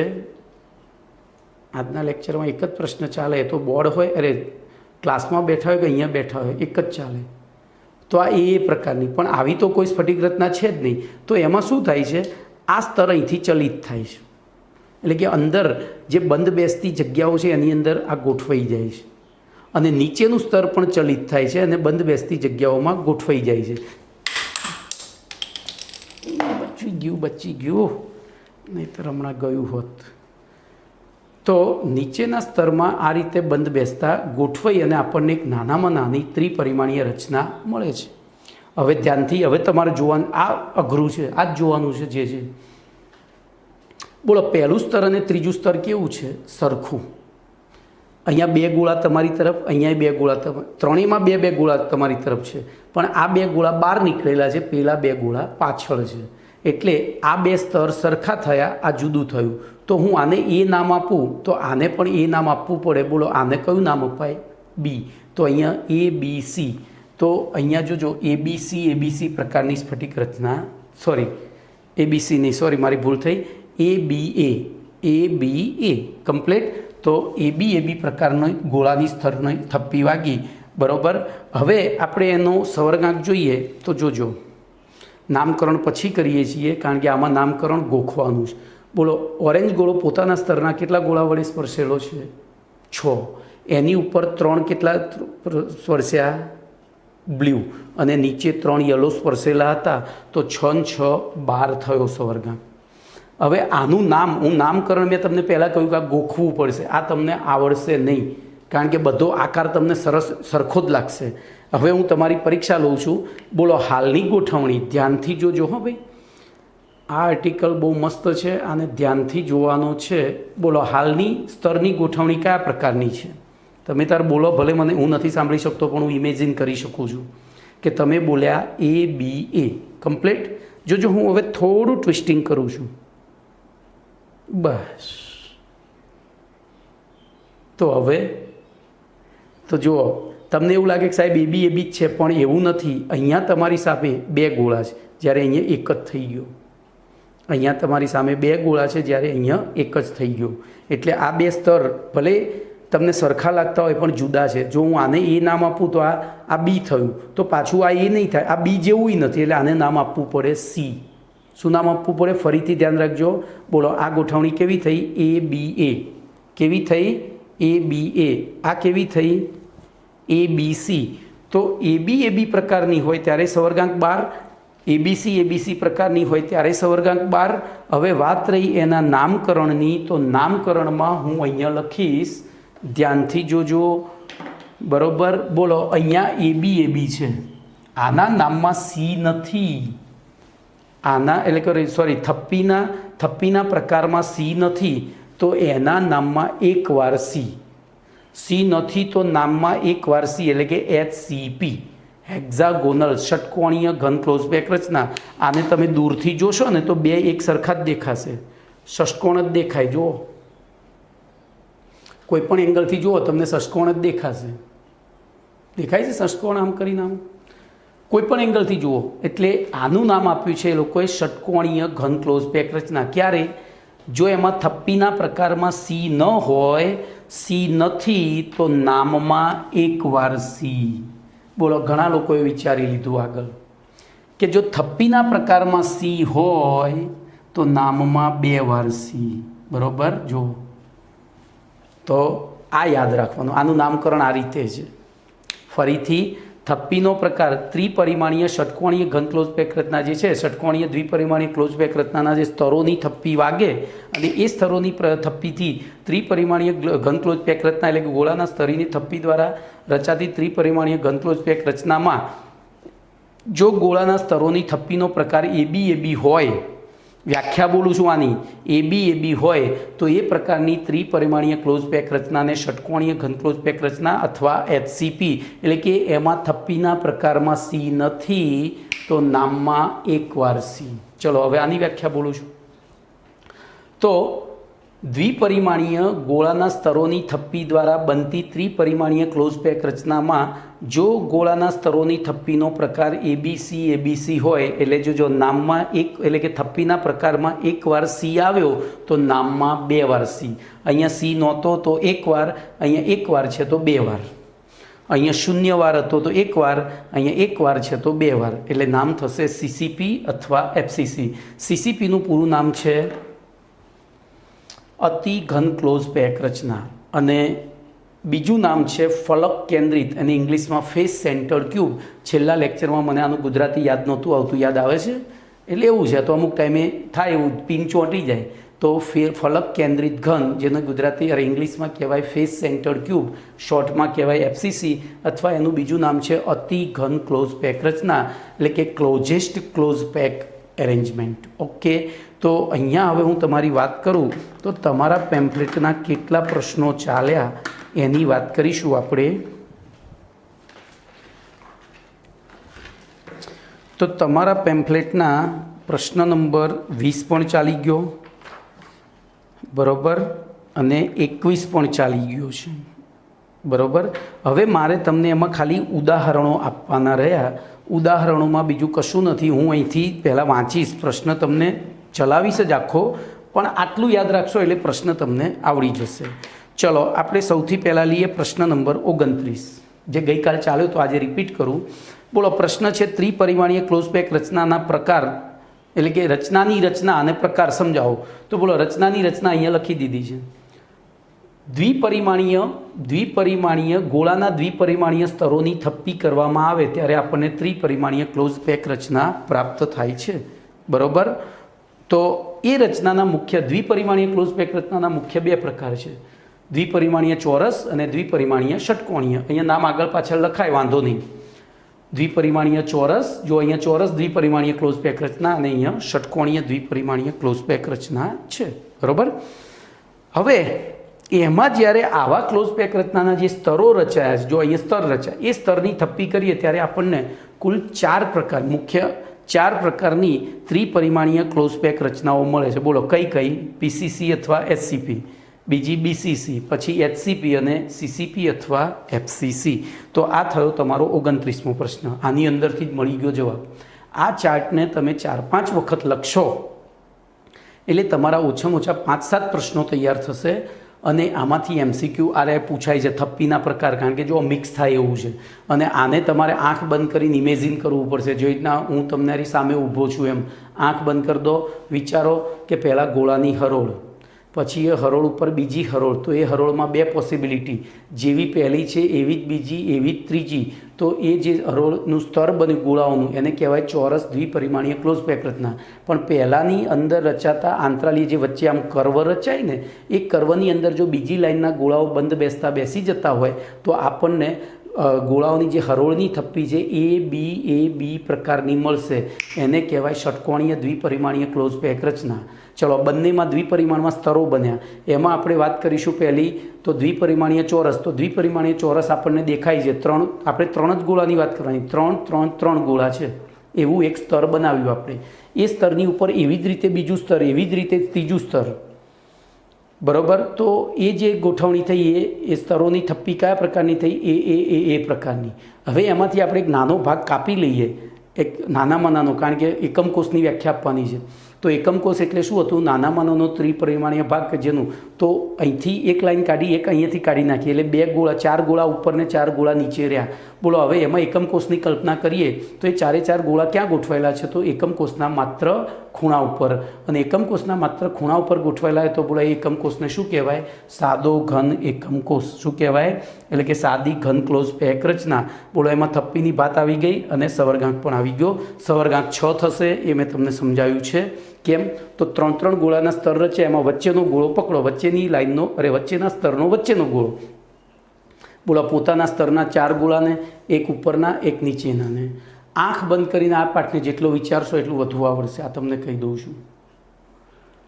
આજના લેક્ચરમાં એક જ પ્રશ્ન ચાલે, તો બોર્ડ હોય, અરે ક્લાસમાં બેઠા હોય કે અહીંયા બેઠા હોય, એક જ ચાલે. તો આ એ પ્રકારની, પણ આવી તો કોઈ સ્ફટિક રચના છે જ નહીં. તો એમાં શું થાય છે? આ સ્તર અહીંથી ચલિત થાય છે. એટલે કે અંદર જે બંધ બેસતી જગ્યાઓ છે એની અંદર આ ગોઠવાઈ જાય છે, અને નીચેનું સ્તર પણ ચલિત થાય છે અને બંધ બેસતી જગ્યાઓમાં ગોઠવાઈ જાય છે. બચી ગયું, નહીંતર હમણાં ગયું હોત. તો નીચેના સ્તરમાં આ રીતે બંધ બેસતા ગોઠવાઈ અને આપણને એક નાનામાં નાની ત્રિપરિમાણીય રચના મળે છે. હવે ધ્યાનથી, હવે તમારે જોવાનું, આ અઘરું છે, આ જ જોવાનું છે જે છે. બોલો, પહેલું સ્તર અને ત્રીજું સ્તર કેવું છે? સરખું. અહીંયા 2 ગોળા તમારી તરફ, અહીંયા 2 ગોળા, ત્રણેયમાં 2 ગોળા તમારી તરફ છે, પણ આ 2 ગોળા બહાર નીકળેલા છે, પેલા 2 ગોળા પાછળ છે. એટલે આ 2 સ્તર સરખા થયા, આ જુદું થયું. તો હું આને એ નામ આપું તો આને પણ એ નામ આપવું પડે. બોલો, આને કયું નામ અપાય? બી. તો અહીંયા ABC. તો અહીંયા જોજો, ABC પ્રકારની સ્ફટિક રચના, સોરી મારી ભૂલ થઈ, ABA કમ્પ્લીટ. તો AB પ્રકારની ગોળાની સ્તરની થપ્પી વાગી, બરાબર. હવે આપણે એનો સવર્ગાંક જોઈએ તો જોજો, નામકરણ પછી કરીએ છીએ, કારણ કે આમાં નામકરણ ગોખવાનું છે. બોલો, ઓરેન્જ ગોળો પોતાના સ્તરના કેટલા ગોળા વડે સ્પર્શેલો છે? 6. એની ઉપર 3 કેટલા સ્પર્શ્યા? બ્લુ. અને નીચે 3 યલો સ્પર્શેલા હતા, તો 6 ને 6 12 થયો સવર્ગાંક. હવે આનું નામ, હું નામકરણ મેં તમને પહેલાં કહ્યું કે આ ગોખવું પડશે, આ તમને આવડશે નહીં. કારણ કે બધો આકાર તમને સરખો જ લાગશે. હવે હું તમારી પરીક્ષા લઉં છું. બોલો હાલની ગોઠવણી ધ્યાનથી જોજો હો ભાઈ. આ આર્ટિકલ બહુ મસ્ત છે, આને ધ્યાનથી જોવાનો છે. બોલો હાલની સ્તરની ગોઠવણી કયા પ્રકારની છે? તમે તાર બોલો, ભલે મને હું નથી સાંભળી શકતો પણ હું ઇમેજિન કરી શકું છું કે તમે બોલ્યા ABA કમ્પ્લીટ. જોજો હું હવે થોડું ટ્વિસ્ટિંગ કરું છું, બસ. તો હવે તો જુઓ, તમને એવું લાગે કે સાહેબ AB જ છે, પણ એવું નથી. અહીંયા તમારી સામે બે ગોળા છે, જ્યારે અહીંયા એક જ થઈ ગયો. અહીંયા તમારી સામે બે ગોળા છે, જ્યારે અહીંયા એક જ થઈ ગયો. એટલે આ બે સ્તર ભલે તમને સરખા લાગતા હોય પણ જુદા છે. જો હું આને A નામ આપું તો આ B થયું, તો પાછું આ A નહીં થાય, આ B જેવું નથી. એટલે આને નામ આપવું પડે C. શું નામ આપવું પડે? ફરીથી ધ્યાન રાખજો. બોલો આ ગોઠવણી કેવી થઈ? ABA. કેવી થઈ? ABA. આ કેવી થઈ? ABC. તો AB પ્રકારની હોય ત્યારે સવર્ગાંક 12, ABC પ્રકારની હોય ત્યારે સવર્ગાંક 12. હવે વાત રહી એના નામકરણની, તો નામકરણમાં હું અહીંયા લખીશ, ધ્યાનથી જોજો, બરોબર. બોલો અહીંયા ABAB છે, આના નામમાં C નથી. આના એટલે કે સોરી થપ્પીના પ્રકારમાં C નથી, તો એના નામમાં એકવાર C નથી, તો નામમાં એકવાર C એટલે કે HCP, હેક્ઝાગોનલ ષટકોણીય ઘન ક્લોઝ પેક રચના. આને તમે દૂરથી જોશો ને તો બે એક સરખા જ દેખાશે, ષષ્કોણ જ દેખાય. જુઓ, કોઈ પણ એંગલથી જુઓ તમને ષષ્કોણ જ દેખાશે. દેખાય છે ષષ્કોણ? આમ કરીને આમ કોઈ પણ એંગલથી જુઓ. એટલે આનું નામ આપ્યું છે એ લોકોએ ષટકોણીય ઘન ક્લોઝ પેક રચના. ક્યારે? જો એમાં થપ્પીના પ્રકારમાં C ન હોય, C નથી, તો નામમાં એકવાર C. બોલો ઘણા લોકોએ વિચારી લીધું આગળ કે જો થપ્પીના પ્રકારમાં C હોય તો નામમાં બે વાર C. બરોબર. જો તો આ યાદ રાખવાનું. આનું નામકરણ આ રીતે છે. ફરીથી થપ્પીનો પ્રકાર ત્રિપરિમાણીય ષટકોણીય ઘન ક્લોઝ પેક રચના જે છે, ષટકોણીય દ્વિપરિમાણીય ક્લોઝ પેક રચનાના જે સ્તરોની થપ્પી વાગે અને એ સ્તરોની થપ્પીથી ત્રિપરિમાણીય ઘન ક્લોઝ પેક રચના એટલે કે ગોળાના સ્તરીની થપ્પી દ્વારા રચાતી ત્રિપરિમાણીય ઘન ક્લોઝ પેક રચનામાં જો ગોળાના સ્તરોની થપ્પીનો પ્રકાર ABAB હોય, વ્યાખ્યા બોલું છું આની, ABAB હોય તો એ પ્રકારની ત્રિપરિમાણીય ક્લોઝ પેક રચનાને ષટકોણીય ઘન ક્લોઝ પેક રચના અથવા HCP એટલે કે એમાં થપ્પીના પ્રકારમાં C નથી, તો નામમાં એકવાર C. ચલો હવે આની વ્યાખ્યા બોલું છું. તો દ્વિપરિમાણીય ગોળાના સ્તરોની થપ્પી દ્વારા બનતી ત્રિપરિમાણીય ક્લોઝ પેક રચનામાં જો ગોળાના સ્તરોની થપ્પીનો પ્રકાર ABC હોય, એટલે જો નામમાં એક એટલે કે થપ્પીના પ્રકારમાં એકવાર C આવ્યો તો નામમાં બે વાર C. અહીંયા C નહોતો તો એકવાર, અહીંયા એકવાર છે તો બે વાર, અહીંયા શૂન્ય વાર હતો તો એકવાર, અહીંયા એકવાર છે તો બે વાર. એટલે નામ થશે CCP અથવા FCC. CCPનું પૂરું નામ છે અતિ ઘન ક્લોઝ પેક રચના, અને બીજું નામ છે ફલક કેન્દ્રિત, અને ઇંગ્લિશમાં ફેસ સેન્ટર્ડ ક્યુબ. છેલ્લા લેક્ચરમાં મને આનું ગુજરાતી યાદ નહોતું આવતું, યાદ આવે છે? એટલે એવું છે, તો અમુક ટાઈમે થાય એવું, પિન ચોંટી જાય. તો ફલક કેન્દ્રિત ઘન, જેને ગુજરાતી અરે ઇંગ્લિશમાં કહેવાય ફેસ સેન્ટર્ડ ક્યુબ, શોર્ટમાં કહેવાય FCC, અથવા એનું બીજું નામ છે અતિ ઘન ક્લોઝ પેક રચના એટલે કે closest close pack arrangement. Okay. તો અહીંયા હવે હું તમારી વાત કરું તો તમારા પેમ્ફલેટના કેટલા પ્રશ્નો ચાલ્યા એની વાત કરીશું આપણે. તો તમારા પેમ્ફલેટના પ્રશ્ન નંબર 20 પણ ચાલી ગયો, બરાબર, અને 21 પણ ચાલી ગયો છે, બરાબર. હવે મારે તમને એમાં ખાલી ઉદાહરણો આપવાના રહ્યા. ઉદાહરણોમાં બીજું કશું નથી. હું અહીંથી પહેલાં વાંચીશ, પ્રશ્ન તમને ચલાવીશ જ આખો, પણ આટલું યાદ રાખશો એટલે પ્રશ્ન તમને આવડી જશે. ચલો આપણે સૌથી પહેલાં લઈએ પ્રશ્ન નંબર 29, જે ગઈકાલ ચાલ્યો તો આજે રિપીટ કરું. બોલો પ્રશ્ન છે ત્રિપરિમાણીય ક્લોઝ પેક રચનાના પ્રકાર એટલે કે રચનાની રચના અને પ્રકાર સમજાવો. તો બોલો રચનાની રચના અહીંયા લખી દીધી છે. દ્વિપરિમાણીય ગોળાના દ્વિપરિમાણીય સ્તરોની થપ્પી કરવામાં આવે ત્યારે આપણને ત્રિપરિમાણીય ક્લોઝ પેક રચના પ્રાપ્ત થાય છે, બરાબર. તો એ રચનાના મુખ્ય દ્વિપરિમાણીય ક્લોઝ પેક રચનાના મુખ્ય બે પ્રકાર છે. દ્વિપરિમાણીય ચોરસ અને દ્વિપરિમાણીય ષટકોણીય. અહીંયા નામ આગળ પાછળ લખાય, વાંધો નહીં. દ્વિપરિમાણીય ચોરસ, જો અહીંયા ચોરસ દ્વિપરિમાણીય ક્લોઝ પેક રચના અને અહીંયા ષટકોણીય દ્વિપરિમાણીય ક્લોઝ પેક રચના છે. બરાબર. હવે એમાં જ્યારે આવા ક્લોઝ પેક રચનાના જે સ્તરો રચાયા છે, જો અહીંયા સ્તર રચાય, એ સ્તરની થપ્પી કરીએ ત્યારે આપણને કુલ 4 પ્રકાર, મુખ્ય 4 પ્રકારની ત્રિપરિમાણીય ક્લોઝ પેક રચનાઓ મળે છે. બોલો કઈ કઈ? પીસીસી અથવા એસસીપી, બીજી બીસીસી, પછી એચસીપી અને સીસીપી અથવા એફસીસી. તો આ થયો તમારો 29મો પ્રશ્ન. આની અંદરથી જ મળી ગયો જવાબ. આ ચાર્ટને તમે 4-5 વખત લખશો એટલે તમારા ઓછામાં ઓછા 5-7 પ્રશ્નો તૈયાર થશે. અને આમાંથી એમસીક્યુ આરે પૂછાય છે, થપ્પીના પ્રકાર, કારણ કે જો મિક્સ થાય એવું છે. અને આને તમારે આંખ બંધ કરીને ઇમેજિન કરવું પડશે. જે રીતના હું તમારી સામે ઊભો છું એમ આંખ બંધ કરી દો, વિચારો કે પહેલાં ગોળાની હરોળ, પછી એ હરોળ ઉપર બીજી હરોળ, તો એ હરોળમાં 2 પોસિબિલિટી, જેવી પહેલી છે એવી જ બીજી, એવી જ ત્રીજી. તો એ જે હરોળનું સ્તર બન્યું ગોળાઓનું એને કહેવાય ચોરસ દ્વિપરિમાણીય ક્લોઝ પેક રચના. પણ પહેલાંની અંદર રચાતા આંતરાલી જે વચ્ચે આમ કર્વ રચાય ને, એ કર્વની અંદર જો બીજી લાઇનના ગોળાઓ બંધ બેસી જતા હોય તો આપણને ગોળાઓની જે હરોળની થપ્પી છે એ બી પ્રકારની મળશે. એને કહેવાય ષટકોણીય દ્વિપરિમાણીય ક્લોઝ પેક રચના. ચલો, બંનેમાં દ્વિપરિમાણમાં સ્તરો બન્યા. એમાં આપણે વાત કરીશું પહેલી તો દ્વિપરિમાણીય ચોરસ. તો દ્વિપરિમાણીય ચોરસ આપણને દેખાય છે 3, આપણે 3 જ ગોળાની વાત કરવાની, 3 ગોળા છે એવું એક સ્તર બનાવ્યું આપણે. એ સ્તરની ઉપર એવી જ રીતે બીજું સ્તર, એવી જ રીતે ત્રીજું સ્તર. બરાબર. તો એ જે ગોઠવણી થઈ એ સ્તરોની થપ્પી કયા પ્રકારની થઈ? એ પ્રકારની. હવે એમાંથી આપણે એક નાનો ભાગ કાપી લઈએ, એક નાનામાં નાનો, કારણ કે એકમ કોષની વ્યાખ્યા આપવાની છે. તો એકમ કોષ એટલે શું હતું? નાનામાં નાનો ત્રિપરિમાણીય ભાગ કે જેનું, તો અહીંથી એક લાઈન કાઢી, એક અહીંયાથી કાઢી નાખી, એટલે 2 ગોળા, 4 ગોળા ઉપર ને 4 ગોળા નીચે રહ્યા. બોલો હવે એમાં એકમ કોષની કલ્પના કરીએ તો એ 4 ગોળા ક્યાં ગોઠવાયેલા છે? તો એકમ કોષના માત્ર ખૂણા ઉપર. અને એકમ કોષના માત્ર ખૂણા ઉપર ગોઠવાયેલા હોય તો બોલો એ એકમ કોષને શું કહેવાય? સાદો ઘન એકમ કોષ. શું કહેવાય? એટલે કે સાદી ઘન ક્લોઝ પેક રચના. બોલો એમાં થપ્પીની ભાત આવી ગઈ અને સવર્ગાંક પણ આવી ગયો. સવર્ગાંક 6 થશે, એ મેં તમને સમજાવ્યું છે. કેમ? તો 3 ગોળાના સ્તર રચે, એમાં વચ્ચેનો ગોળો પકડો, વચ્ચેની લાઈનનો, વચ્ચેના સ્તરનો વચ્ચેનો ગોળો. બોલો પોતાના સ્તરના 4 ગોળાને, એક ઉપરના એક નીચેનાને. આંખ બંધ કરીને આ પાઠને જેટલો વિચારશો એટલું વધુ આવડશે, આ તમને કહી દઉં છું.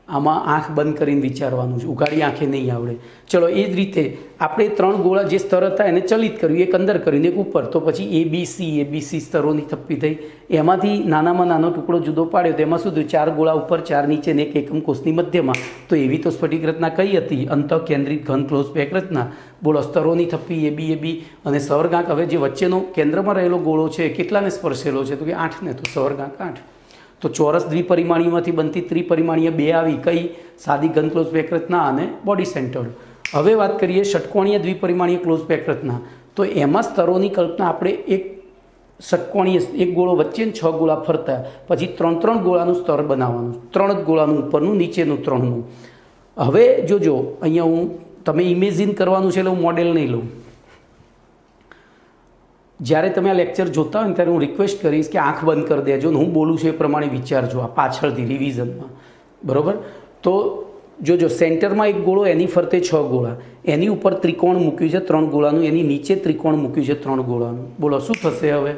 આમાં આંખ બંધ કરીને વિચારવાનું છે, ઉઘાડી આંખે નહીં આવડે. ચલો, એ જ રીતે આપણે 3 ગોળા જે સ્તર હતા એને ચલિત કર્યું, એક અંદર કર્યું ને એક ઉપર. તો પછી એબીસી સ્તરોની થપ્પી થઈ. એમાંથી નાનામાં નાનો ટુકડો જુદો પાડ્યો તો એમાં શું થયું? 4 ગોળા ઉપર, 4 નીચે ને એક એકમ કોષની મધ્યમાં. તો એવી તો સ્ફટિક રચના કઈ હતી? અંતઃકેન્દ્રિત ઘન ક્લોઝ પેક રચના. બોલો સ્તરોની થપ્પી એબી અને સવર્ગાંક. હવે જે વચ્ચેનો કેન્દ્રમાં રહેલો ગોળો છે કેટલાને સ્પર્શેલો છે? તો કે 8ને, તો સવર્ગાંક 8. તો ચોરસ દ્વિપરિમાણીયમાંથી બનતી ત્રિપરિમાણીય 2 આવી, કઈ? સાદી ઘન ક્લોઝ પેક રચના અને બોડી સેન્ટર્ડ. હવે વાત કરીએ ષટકોણીય દ્વિપરિમાણીય ક્લોઝ પેક રચના. તો એમાં સ્તરોની કલ્પના આપણે એક ષટકોણીય, એક ગોળો વચ્ચે 6 ગોળા ફરતા, પછી 3 ગોળાનું સ્તર બનાવવાનું, 3 જ ગોળાનું ઉપરનું, નીચેનું 3નું. હવે જોજો અહીંયા હું, તમે ઇમેજિન કરવાનું છે એટલે હું મોડેલ નહીં લઉં. જ્યારે તમે આ લેક્ચર જોતા હોય ને ત્યારે હું રિક્વેસ્ટ કરીશ કે આંખ બંધ કરી દેજો ને હું બોલું છું એ પ્રમાણે વિચારજો, આ પાછળથી રિવિઝનમાં. બરાબર. તો જોજો, સેન્ટરમાં એક ગોળો, એની ફરતે 6 ગોળા, એની ઉપર ત્રિકોણ મૂક્યું છે 3 ગોળાનું, એની નીચે ત્રિકોણ મૂક્યું છે 3 ગોળાનું. બોલો શું થશે? હવે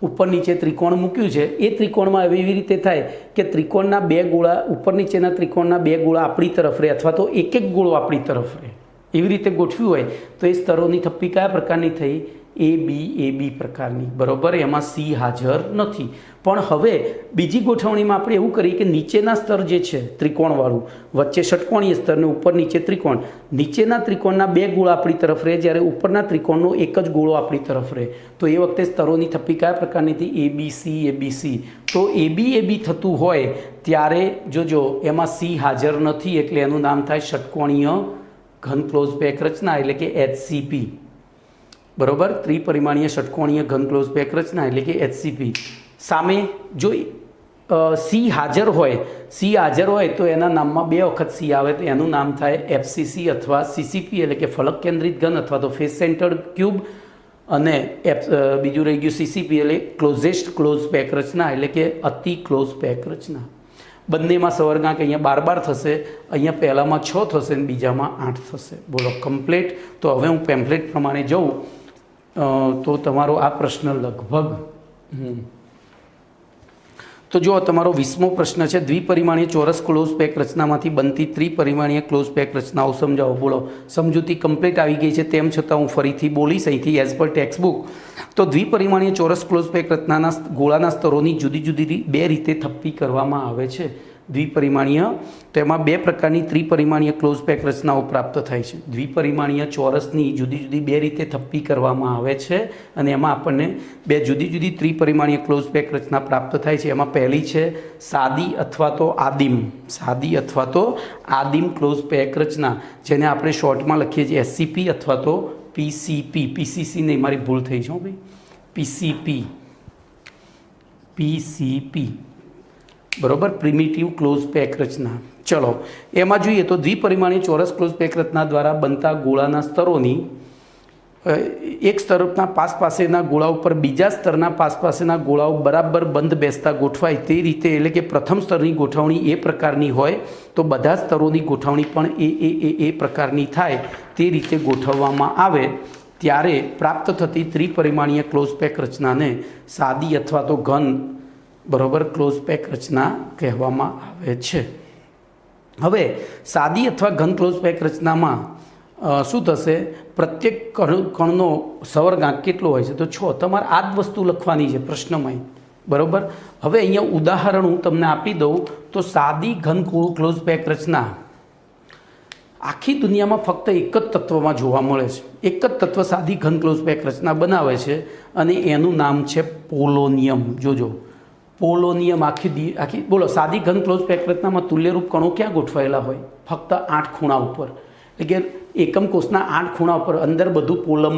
ઉપર નીચે ત્રિકોણ મૂક્યું છે, એ ત્રિકોણમાં એવી રીતે થાય કે ત્રિકોણના 2 ગોળા, ઉપર નીચેના ત્રિકોણના 2 ગોળા આપણી તરફ રહે, અથવા તો એક ગોળો આપણી તરફ રહે. એવી રીતે ગોઠવ્યું હોય તો એ સ્તરોની થપ્પી કયા પ્રકારની થઈ? એબી પ્રકારની. બરાબર. એમાં સી હાજર નથી. પણ હવે બીજી ગોઠવણીમાં આપણે એવું કરીએ કે નીચેના સ્તર જે છે ત્રિકોણવાળું, વચ્ચે ષટકોણીય સ્તર ને ઉપર નીચે ત્રિકોણ, નીચેના ત્રિકોણના 2 ગોળા આપણી તરફ રહે, જ્યારે ઉપરના ત્રિકોણનો એક જ ગોળો આપણી તરફ રહે. તો એ વખતે સ્તરોની થપ્પી કયા પ્રકારની હતી? એબીસી. તો એબી થતું હોય ત્યારે જોજો એમાં સી હાજર નથી, એટલે એનું નામ થાય ષટકોણીય ઘન ક્લોઝ પેક રચના, એટલે કે એચસીપી. બરાબર. ત્રિપરિમાણીય ષટકોણીય ઘન ક્લોઝ પેક રચના એટલે કે એચસીપી. સામે જો સી હાજર હોય તો એના નામમાં 2 વખત સી આવે તો એનું નામ થાય એફસીસી અથવા સીસીપી, એટલે કે ફલક કેન્દ્રિત ઘન અથવા તો ફેસ સેન્ટર્ડ ક્યુબ. અને બીજું રહી ગયું સીસીપી એટલે ક્લોઝેસ્ટ ક્લોઝ પેક રચના, એટલે કે અતિ ક્લોઝ પેક રચના. બંનેમાં સવર્ગાંક અહીંયા 12 થશે, અહીંયા પહેલામાં 6 થશે અને બીજામાં 8 થશે. બોલો કમ્પ્લીટ. તો હવે હું પેમ્પલેટ પ્રમાણે જઉં તો તમારો આ પ્રશ્ન લગભગ તો જો તમારો 20મો પ્રશ્ન છે, દ્વિપરિમાણીય ચોરસ ક્લોઝ પેક રચનામાંથી બનતી ત્રિપરિમાણીય ક્લોઝ પેક રચનાઓ સમજાવો. બોલો સમજૂતી કમ્પ્લીટ આવી ગઈ છે, તેમ છતાં હું ફરીથી બોલીશ અહીંથી એઝ પર ટેક્સ્ટ બુક. તો દ્વિપરિમાણીય ચોરસ ક્લોઝ પેક રચનાના ગોળાના સ્તરોની જુદી જુદી 2 રીતે થપ્પી કરવામાં આવે છે. દ્વિપરિમાણીય તેમાં 2 પ્રકારની ત્રિપરિમાણીય ક્લોઝ પેક રચનાઓ પ્રાપ્ત થાય છે. દ્વિપરિમાણીય ચોરસની જુદી જુદી 2 રીતે થપ્પી કરવામાં આવે છે અને એમાં આપણને 2 જુદી જુદી ત્રિપરિમાણીય ક્લોઝ પેક રચના પ્રાપ્ત થાય છે. એમાં પહેલી છે સાદી અથવા તો આદિમ ક્લોઝ પેક રચના, જેને આપણે શોર્ટમાં લખીએ છીએ SCP અથવા તો PCP. PCC નહીં, મારી ભૂલ થઈ છે ભાઈ, PCP બરોબર, પ્રિમિટિવ ક્લોઝ પેક રચના. ચલો એમાં જોઈએ તો દ્વિપરિમાણીય ચોરસ ક્લોઝ પેક રચના દ્વારા બનતા ગોળાના સ્તરોની એક સ્તરના પાસેના ગોળા ઉપર બીજા સ્તરના પાસેના ગોળાઓ બરાબર બંધ બેસતા ગોઠવાય તે રીતે, એટલે કે પ્રથમ સ્તરની ગોઠવણી એ પ્રકારની હોય તો બધા સ્તરોની ગોઠવણી પણ એ પ્રકારની થાય તે રીતે ગોઠવવામાં આવે ત્યારે પ્રાપ્ત થતી ત્રિપરિમાણીય ક્લોઝ પેક રચનાને સાદી અથવા તો ઘન બરોબર ક્લોઝ પેક રચના કહેવામાં આવે છે. હવે સાદી અથવા ઘન ક્લોઝ પેક રચનામાં શું થશે, પ્રત્યેક કણનો સવર્ગાંક કેટલો હોય છે તો 6. તમારે આ જ વસ્તુ લખવાની છે પ્રશ્નમાં બરોબર. હવે અહીંયા ઉદાહરણ હું તમને આપી દઉં તો સાદી ઘન ક્લોઝ પેક રચના આખી દુનિયામાં ફક્ત એક જ તત્વમાં જોવા મળે છે. એક જ તત્વ સાદી ઘન ક્લોઝ પેક રચના બનાવે છે અને એનું નામ છે પોલોનિયમ. જોજો પોલોનિયમ. આખી બોલો સાદી ઘન ક્લોઝ પેક રચનામાં તુલ્યરૂપ કણો ક્યાં ગોઠવાયેલા હોય? ફક્ત 8 ખૂણા ઉપર, એટલે કે એકમ કોષના 8 ખૂણા ઉપર. અંદર બધું પોલમ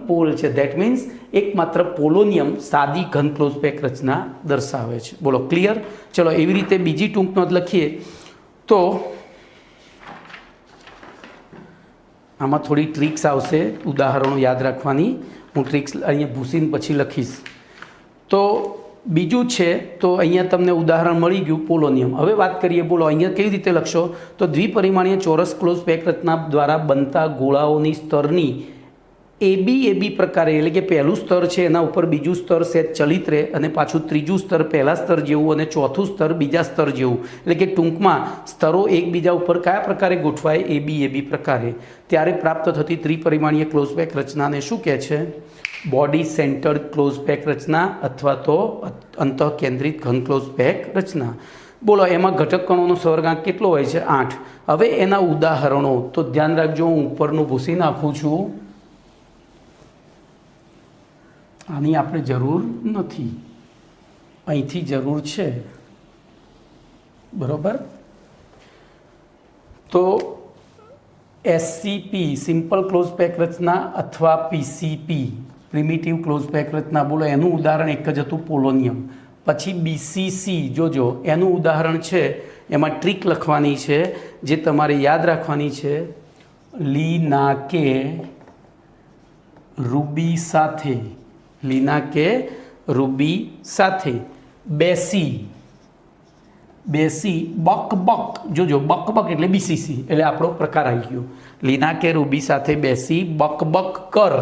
પોલ છે. ધેટ મીન્સ એકમાત્ર પોલોનિયમ સાદી ઘન ક્લોઝ પેક રચના દર્શાવે છે. બોલો ક્લિયર. ચલો એવી રીતે બીજી ટૂંક નોંધ લખીએ તો આમાં થોડી ટ્રિક્સ આવશે ઉદાહરણો યાદ રાખવાની. હું ટ્રિક્સ અહીંયા ભૂસીને પછી લખીશ. તો બીજું છે તો અહીંયા તમને ઉદાહરણ મળી ગયું પોલોનિયમ. હવે વાત કરીએ, બોલો અહીંયા કેવી રીતે લખશો તો દ્વિપરિમાણીય ચોરસ ક્લોઝ પેક રચના દ્વારા બનતા ગોળાઓની સ્તરની AB પ્રકારે, એટલે કે પહેલું સ્તર છે એના ઉપર બીજું સ્તર સેજ ચલિત રહે અને પાછું ત્રીજું સ્તર પહેલા સ્તર જેવું અને ચોથું સ્તર બીજા સ્તર જેવું, એટલે કે ટૂંકમાં સ્તરો એકબીજા ઉપર કયા પ્રકારે ગોઠવાય? AB પ્રકારે. ત્યારે પ્રાપ્ત થતી ત્રિપરિમાણીય ક્લોઝ પેક રચનાને શું કહે છે? બોડી સેન્ટર્ડ ક્લોઝ પેક રચના અથવા તો અંતઃકેન્દ્રિત ઘન ક્લોઝ પેક રચના. બોલો એમાં ઘટક કણોનો સવર્ગાંક કેટલો હોય છે? 8. હવે એના ઉદાહરણો તો ધ્યાન રાખજો, હું ઉપરનું ભૂસી નાખું છું. આની આપણે જરૂર નથી, અહીંથી જરૂર છે બરોબર. તો SCP સિમ્પલ ક્લોઝ પેક રચના અથવા PCP પ્રિમિટિવ ક્લોઝ પેક રચના. બોલો એનું ઉદાહરણ એક જ હતું, પોલોનિયમ. પછી BCC જોજો, એનું ઉદાહરણ છે, એમાં ટ્રીક લખવાની છે જે તમારે યાદ રાખવાની છે. લીના કે રૂબી સાથે બેસી બક. જોજો બક એટલે BCC, એટલે આપણો પ્રકાર આવી ગયો. લીના કે રૂબી સાથે બેસી બક કર.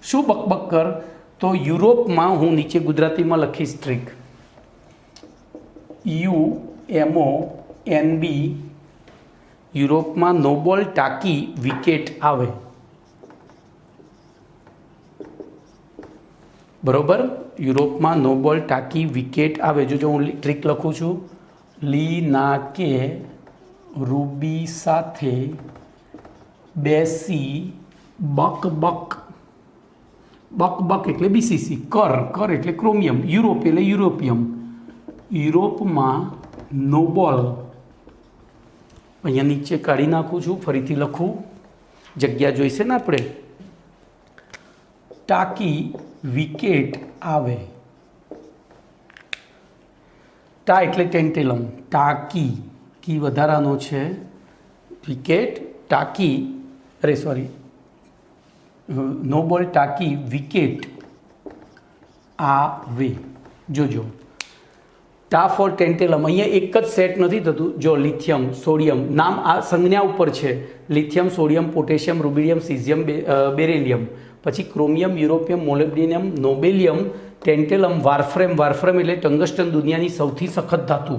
શું બક કર? તો યુરોપમાં, હું નીચે ગુજરાતીમાં લખીશ ટ્રીક, UMONB, યુરોપમાં નોબોલ ટાંકી વિકેટ આવે બરોબર. યુરોપમાં નોબોલ ટાંકી વિકેટ આવે. જો હું ટ્રીક લખું છું, લીના કે રૂબી સાથે બેસી બક એટલે BCC, કર એટલે ક્રોમિયમ, યુરોપ એટલે યુરોપિયમ. યુરોપમાં નોબોલ, અહીંયા નીચે કાઢી નાખું છું, ફરીથી લખું, જગ્યા જોઈશે ને આપણે. ટાંકી વિકેટ આવે. ટા એટલે ટેન્ટેલમ, ટાંકી કી વધારાનો છે, વિકેટ ટાંકી, નોબોલ ટાંકી વિકેટ આવે. જોજો ટાફ ઓર ટેન્ટેલમ અહીંયા એક જ સેટ નથી થતું. જો લિથિયમ સોડિયમ નામ આ સંજ્ઞા ઉપર છે, lithium sodium potassium rubidium caesium beryllium, પછી ક્રોમિયમ યુરોપિયમ મોલિબ્ડિનમ નોબેલિયમ ટેન્ટેલમ વારફ્રેમ, વારફ્રેમ એટલે ટંગસ્ટન દુનિયાની સૌથી સખત ધાતુ,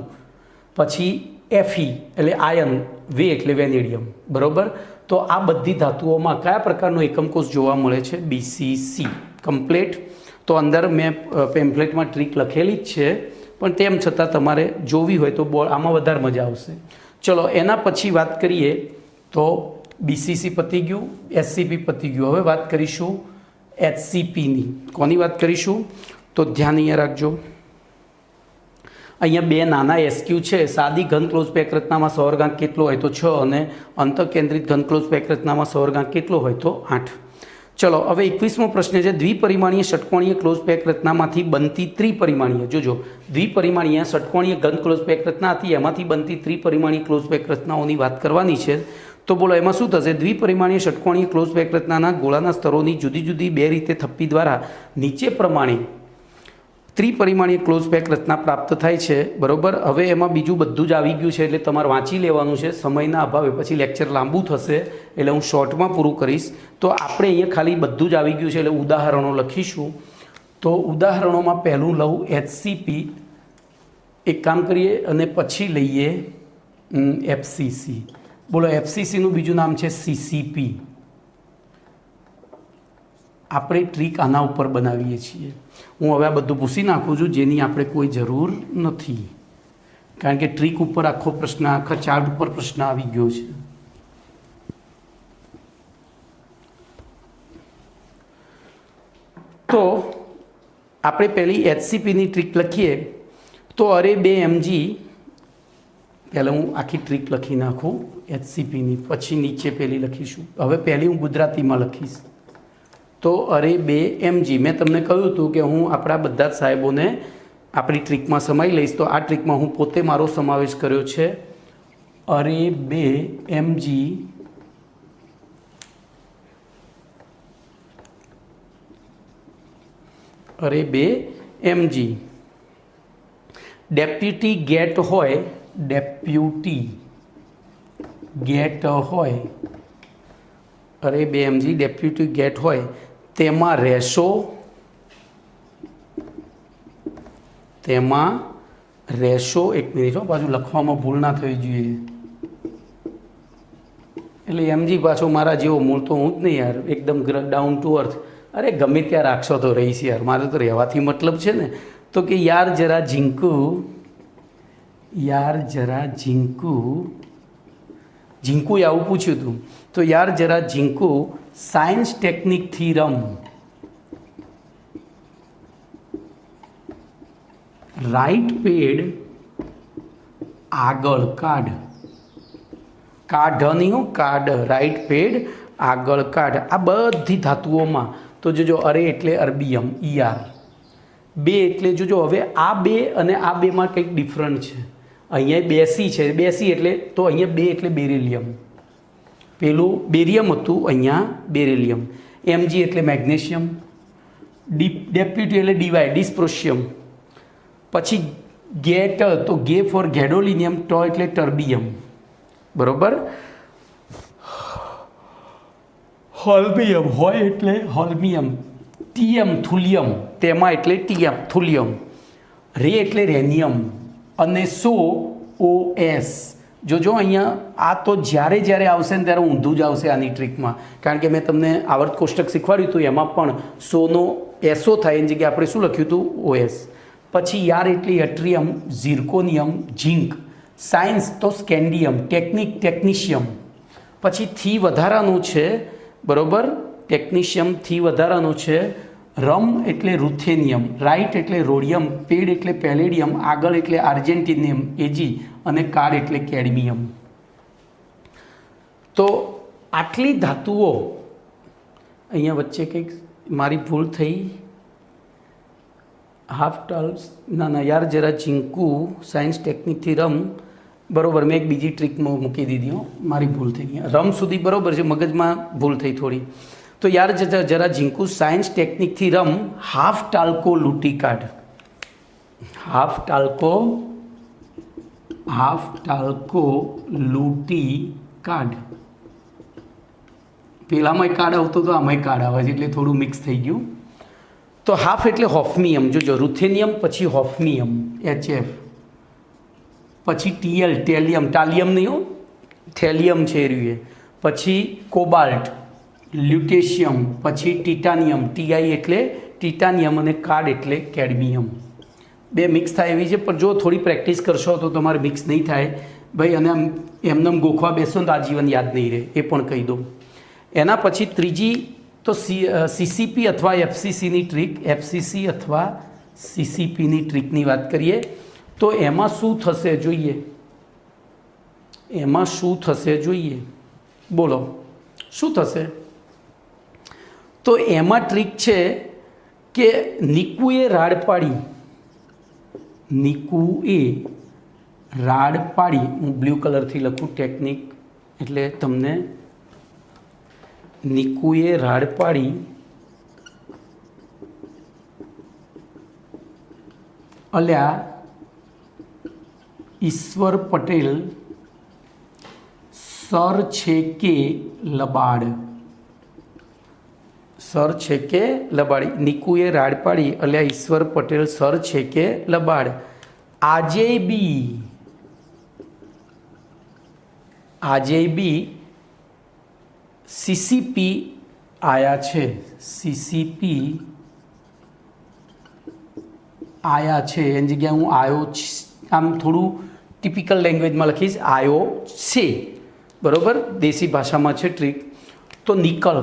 પછી એફી એટલે આયન, વે એટલે વેનેડિયમ. બરાબર. તો આ બધી ધાતુઓમાં કયા પ્રકારનો એકમકોષ જોવા મળે છે? BCC complete. તો અંદર મેં પેમ્ફલેટમાં ટ્રીક લખેલી જ છે, પણ તેમ છતાં તમારે જોવી હોય તો આમાં વધારે મજા આવશે. ચલો એના પછી વાત કરીએ તો BCC પતી ગયું, SCP પતી ગયું. હવે વાત કરીશું HCPની. કોની વાત કરીશું? તો ધ્યાન અહીંયા રાખજો. અહીંયા બે નાના SQ છે. સાદી ઘન ક્લોઝ પેક રચનામાં સૌર્ગાંક કેટલો હોય તો 6 અને અંતઃકેન્દ્રિત ઘન ક્લોઝ પેક રચનામાં સૌર્ગાંક કેટલો હોય તો 8. ચલો હવે 21મો પ્રશ્ન છે. દ્વિપરિમાણીય ષટકોણીય ક્લોઝ પેક રચનામાંથી બનતી ત્રિપરિમાણીય, જોજો દ્વિપરિમાણીય ષટકોણીય ઘન ક્લોઝ પેક રચના હતી, એમાંથી બનતી ત્રિપરિમાણીય ક્લોઝ પેક રચનાઓની વાત કરવાની છે. તો બોલો એમાં શું થશે? દ્વિપરિમાણીય ષટકોણીય ક્લોઝ પેક રચનાના ગોળાના સ્તરોની જુદી જુદી બે રીતે થપ્પી દ્વારા નીચે પ્રમાણે ત્રિપરિમાણીય ક્લોઝ પેક રચના પ્રાપ્ત થાય છે. બરાબર. હવે એમાં બીજું બધું જ આવી ગયું છે, એટલે તમારે વાંચી લેવાનું છે. સમયના અભાવે પછી લેક્ચર લાંબુ થશે, એટલે હું શોર્ટમાં પૂરું કરીશ. તો આપણે અહીંયા ખાલી બધું જ આવી ગયું છે, એટલે ઉદાહરણો લખીશું. તો ઉદાહરણોમાં પહેલું લઉં HCP, એક કામ કરીએ અને પછી લઈએ FCC. બોલો FCCનું બીજું નામ છે CCP. આપણે ટ્રીક આના ઉપર બનાવીએ છીએ. હું હવે આ બધું પૂછી નાખું છું, જેની આપણે કોઈ જરૂર નથી, કારણ કે ટ્રીક ઉપર આખો પ્રશ્ન, આખા ચાર્ટ ઉપર પ્રશ્ન આવી ગયો છે. તો આપણે પહેલી HCPની ટ્રીક લખીએ. તો અરે 2mg, પહેલાં હું આખી ટ્રીક લખી નાખું HCPની, પછી નીચે પહેલી લખીશું. હવે પહેલી હું ગુજરાતીમાં લખીશ. તો અરે 2mg, મેં તમને કહ્યું હતું કે હું આપણા બધા જ સાહેબોને આપણી ટ્રીકમાં સમાઈ લઈશ. તો આ ટ્રીકમાં હું પોતે મારો સમાવેશ કર્યો છે. અરે 2mg અરે 2mg ડેપ્યુટી ગેટ હોય, ડેપ્યુટી ગેટ હોય, અરે 2mg ડેપ્યુટી ગેટ હોય, તેમાં રેશો, એક મિનિટ પાછું લખવામાં ભૂલ ના થવી જોઈએ. એટલે mg પાછો મારા જેવો મૂળ તો હું જ નહીં યાર, એકદમ ડાઉન ટુ અર્થ. અરે ગમે ત્યાં રાખશો તો રહીશ યાર, મારે તો રહેવાથી મતલબ છે ને. તો કે યાર જરા ઝીંકુ, ઝીંકુએ આવું પૂછ્યું હતું. તો યાર જરા ઝીંકુ સાયન્સ ટેકનિક થીરમ, રાઈટ પેડ આગળ કાઢ, કાઢ નહીં હો, કાઢ, રાઈટ પેડ આગળ કાઢ. આ બધી ધાતુઓમાં તો જોજો અરે એટલે અર્બિયમ, ER. 2 એટલે જોજો હવે આ 2 અને આ 2માં કંઈક ડિફરન્ટ છે. અહીંયા 2C છે, 2C એટલે તો અહીંયા 2 એટલે બેરિલિયમ, પેલું બેરિયમ હતું, અહીંયા બેરિલિયમ. Mg એટલે મેગ્નેશિયમ, ડેપ્યુટી એટલે ડીવાય, ડિસ્પ્રોશિયમ. પછી ગેટ તો ગે ફોર ગેડોલિનિયમ, ટો એટલે ટર્બિયમ. બરોબર. હોલ્મિયમ હોય એટલે હોલ્મિયમ, ટીયમ થુલિયમ, તેમાં એટલે ટીયમ થુલિયમ. રે એટલે રેનિયમ અને OS. જોજો અહીંયા આ તો જ્યારે જ્યારે આવશે ને ત્યારે ઊંધું જ આવશે આની ટ્રીકમાં, કારણ કે મેં તમને આવર્ત કોષ્ટક શીખવાડ્યું હતું, એમાં પણ સોનો SO થાય એની જગ્યાએ આપણે શું લખ્યું હતું? OS. પછી યાર એટલે એટ્રિયમ, ઝિર્કોનિયમ, ઝિંક. સાયન્સ તો સ્કેન્ડિયમ, ટેકનિક ટેકનિશિયમ. પછી થી વધારાનું છે, બરાબર, ટેકનિશિયમ થી વધારાનું છે. રમ એટલે રૂથેનિયમ, રાઈટ એટલે રોડિયમ, પેડ એટલે પેલેડિયમ, આગળ એટલે આર્જેન્ટિનિયમ AG અને કાર્ડ એટલે કેડમિયમ. તો આટલી ધાતુઓ, અહીંયા વચ્ચે કંઈક મારી ભૂલ થઈ, હાફ ટાલ્સ, ના યાર જરા ઝીંકુ સાયન્સ ટેકનિકથી રમ, બરાબર, મેં એક બીજી ટ્રીકમાં મૂકી દીધી હો, મારી ભૂલ થઈ ગઈ. રમ સુધી બરાબર છે, મગજમાં ભૂલ થઈ થોડી. તો યાર જરા ઝીંકુ સાયન્સ ટેકનિકથી રમ, હાફ ટાલ્કો લૂંટી કાઢ. હાફ ટાલકો લૂંટી કાઢ. પેલામાંય કાર્ડ આવતો તો આમાંય કાર્ડ આવે છે એટલે થોડું મિક્સ થઈ ગયું. તો હાફ એટલે હોફમિયમ, જોજો રૂથેનિયમ, પછી હોફમિયમ HF, પછી TL ટેલિયમ, ટાલિયમ નહીં હો, થેલિયમ છે એ રહ્યું, પછી કોબાલ્ટ, લ્યુટેશિયમ, પછી ટિટાનિયમ, TI એટલે ટિટાનિયમ, અને કાર્ડ એટલે કેડમિયમ. બે મિક્સ થાય એવી છે, પણ જો થોડી પ્રેક્ટિસ કરશો તો તમારે મિક્સ નહીં થાય ભાઈ, અને એમને ગોખવા બેસો તો આજીવન યાદ નહીં રહે, એ પણ કહી દઉં. એના પછી ત્રીજી તો CCP અથવા FCCની ટ્રીક, FCC અથવા CCPની ટ્રીકની વાત કરીએ તો એમાં શું થશે જોઈએ, બોલો શું થશે? તો એમાં ટ્રીક છે કે નિકુએ રાડ પાડી, હું બ્લુ કલરથી લખું ટેકનિક એટલે તમને, નિકુએ રાડ પાડી અલ્યા ઈશ્વર પટેલ સર છે કે લબાડ. નિકુએ રાડ પાડી અલ્યા ઈશ્વર પટેલ સર છે કે લબાડ. આજે બી CCP આયા છે, એની જગ્યાએ હું આયો, આમ થોડું ટિપિકલ લેંગ્વેજમાં લખીશ, આયો છે, બરાબર, દેશી ભાષામાં છે ટ્રીક. તો નિકલ,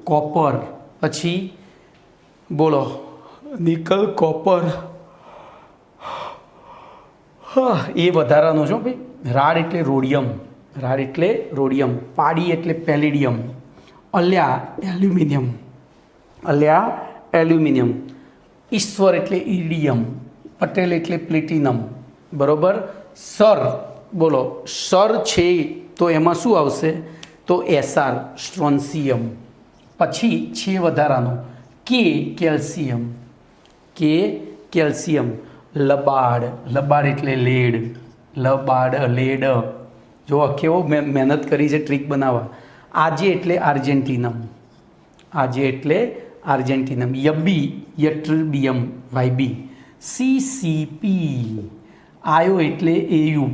કોપર, પછી બોલો નિકલ, કોપર, હા એ વધારાનો છો ભાઈ. રાડ એટલે રોડિયમ, પાડી એટલે પેલેડિયમ, અલ્યા એલ્યુમિનિયમ, ઈશ્વર એટલે ઈડિયમ, પટેલ એટલે પ્લેટિનમ, બરાબર. સર, બોલો સર છે તો એમાં શું આવશે? તો SR સ્ટ્રોન્સિયમ, પછી છે વધારાનો કેલ્શિયમ, લબાડ એટલે લેડ, લેડ, જો કેવો મહેનત કરી છે ટ્રીક બનાવવા. આજે એટલે આર્જેન્ટિનમ, યટ્રિબિયમ, YB, CCP, આયો એટલે AU,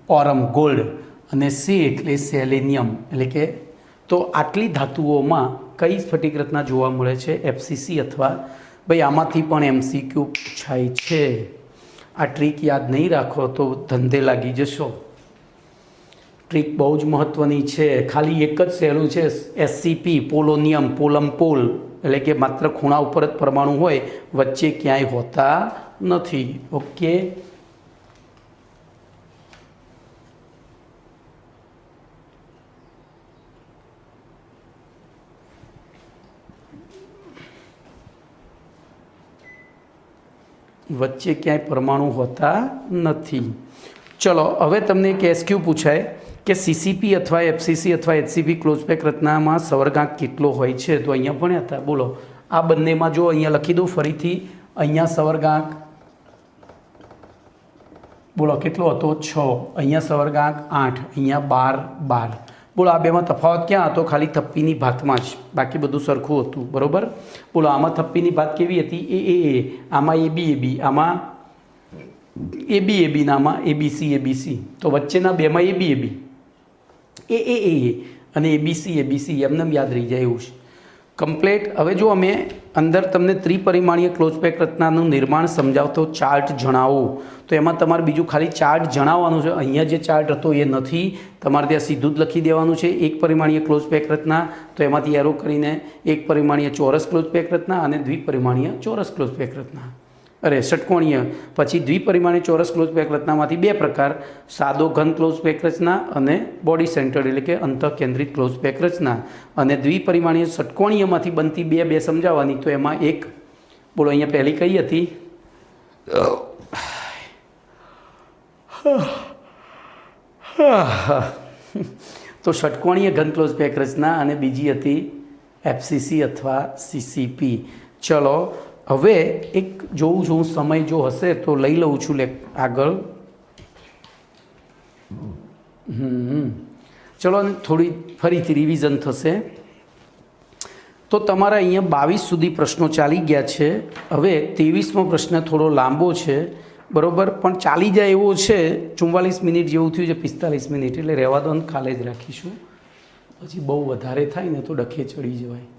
ઓરમ, ગોલ્ડ, અને C એટલે સેલેનિયમ. એટલે કે તો આટલી ધાતુઓમાં કઈ સ્ફટિક રચના જોવા મળે છે? FCC અથવા ભાઈ આમાંથી પણ MCQ પૂછાય છે. આ ટ્રીક યાદ નહીં રાખો તો ધંધે લાગી જશો. ટ્રીક બહુ જ મહત્ત્વની છે. ખાલી એક જ સહેલું છે, SCP, પોલોનિયમ, પોલ, એટલે કે માત્ર ખૂણા ઉપર જ પરમાણુ હોય, વચ્ચે ક્યાંય હોતા નથી. ઓકે, વચ્ચે ક્યાંય પરમાણુ હોતા નથી. ચલો હવે તમને એક SQ પૂછાય કે CCP અથવા FCC અથવા HCP ક્લોઝ પેક રચનામાં સવર્ગાંક કેટલો હોય છે? તો અહીંયા ભણ્યા હતા. બોલો આ બંનેમાં જો અહીંયા લખી દઉં ફરીથી, અહીંયા સવર્ગાંક બોલો કેટલો હતો? 6. અહીંયા સવર્ગાંક 8, અહીંયા 12. બોલો આ બેમાં તફાવત ક્યાં હતો? ખાલી થપ્પીની ભાતમાં જ, બાકી બધું સરખું હતું, બરાબર. બોલો આમાં થપ્પીની ભાત કેવી હતી? એ આમાં AB, આમાં AB, આમાં ABC. તો વચ્ચેના બેમાં AB, એ અને ABC એમને યાદ રહી જાય એવું છે. કમ્પ્લેટ. હવે જો અમે અંદર તમને ત્રિપરિમાણીય ક્લોઝ પેક રચનાનું નિર્માણ સમજાવતો ચાર્ટ જણાવો, તો એમાં તમારે બીજું ખાલી ચાર્ટ જણાવવાનું છે. અહીંયા જે ચાર્ટ હતો એ નથી, તમારે ત્યાં સીધું જ લખી દેવાનું છે. એક પરિમાણીય ક્લોઝ પેક રચના, તો એમાંથી એરો કરીને એક પરિમાણીય ચોરસ ક્લોઝ પેક રચના અને દ્વિપરિમાણીય ચોરસ ક્લોઝ પેક રચના, ષટકોણીય. પછી દ્વિપરિમાણીય ચોરસ ક્લોઝ પેક રચનામાંથી બે પ્રકાર, સાદો ઘન ક્લોઝ પેક રચના અને બોડી સેન્ટર્ડ એટલે કે અંતઃકેન્દ્રિત ક્લોઝ પેક રચના. અને દ્વિપરિમાણીય ષટકોણીયમાંથી બનતી બે સમજાવવાની. તો એમાં એક બોલો અહીંયા પહેલી કઈ હતી? તો ષટકોણીય ઘન ક્લોઝ પેક રચના, અને બીજી હતી FCC અથવા CCP. ચલો હવે એક જોઉં છું સમય જો હશે તો લઈ લઉં છું આગળ. ચલો થોડી ફરીથી રિવિઝન થશે. તો તમારા અહીંયા 22 સુધી પ્રશ્નો ચાલી ગયા છે. હવે 23મો પ્રશ્ન થોડો લાંબો છે, બરાબર, પણ ચાલી જાય એવો છે. 44 મિનિટ જેવું થયું છે, 45 મિનિટ, એટલે રહેવા દો, કાલે જ રાખીશું. પછી બહુ વધારે થાય ને તો ડખે ચડી જવાય.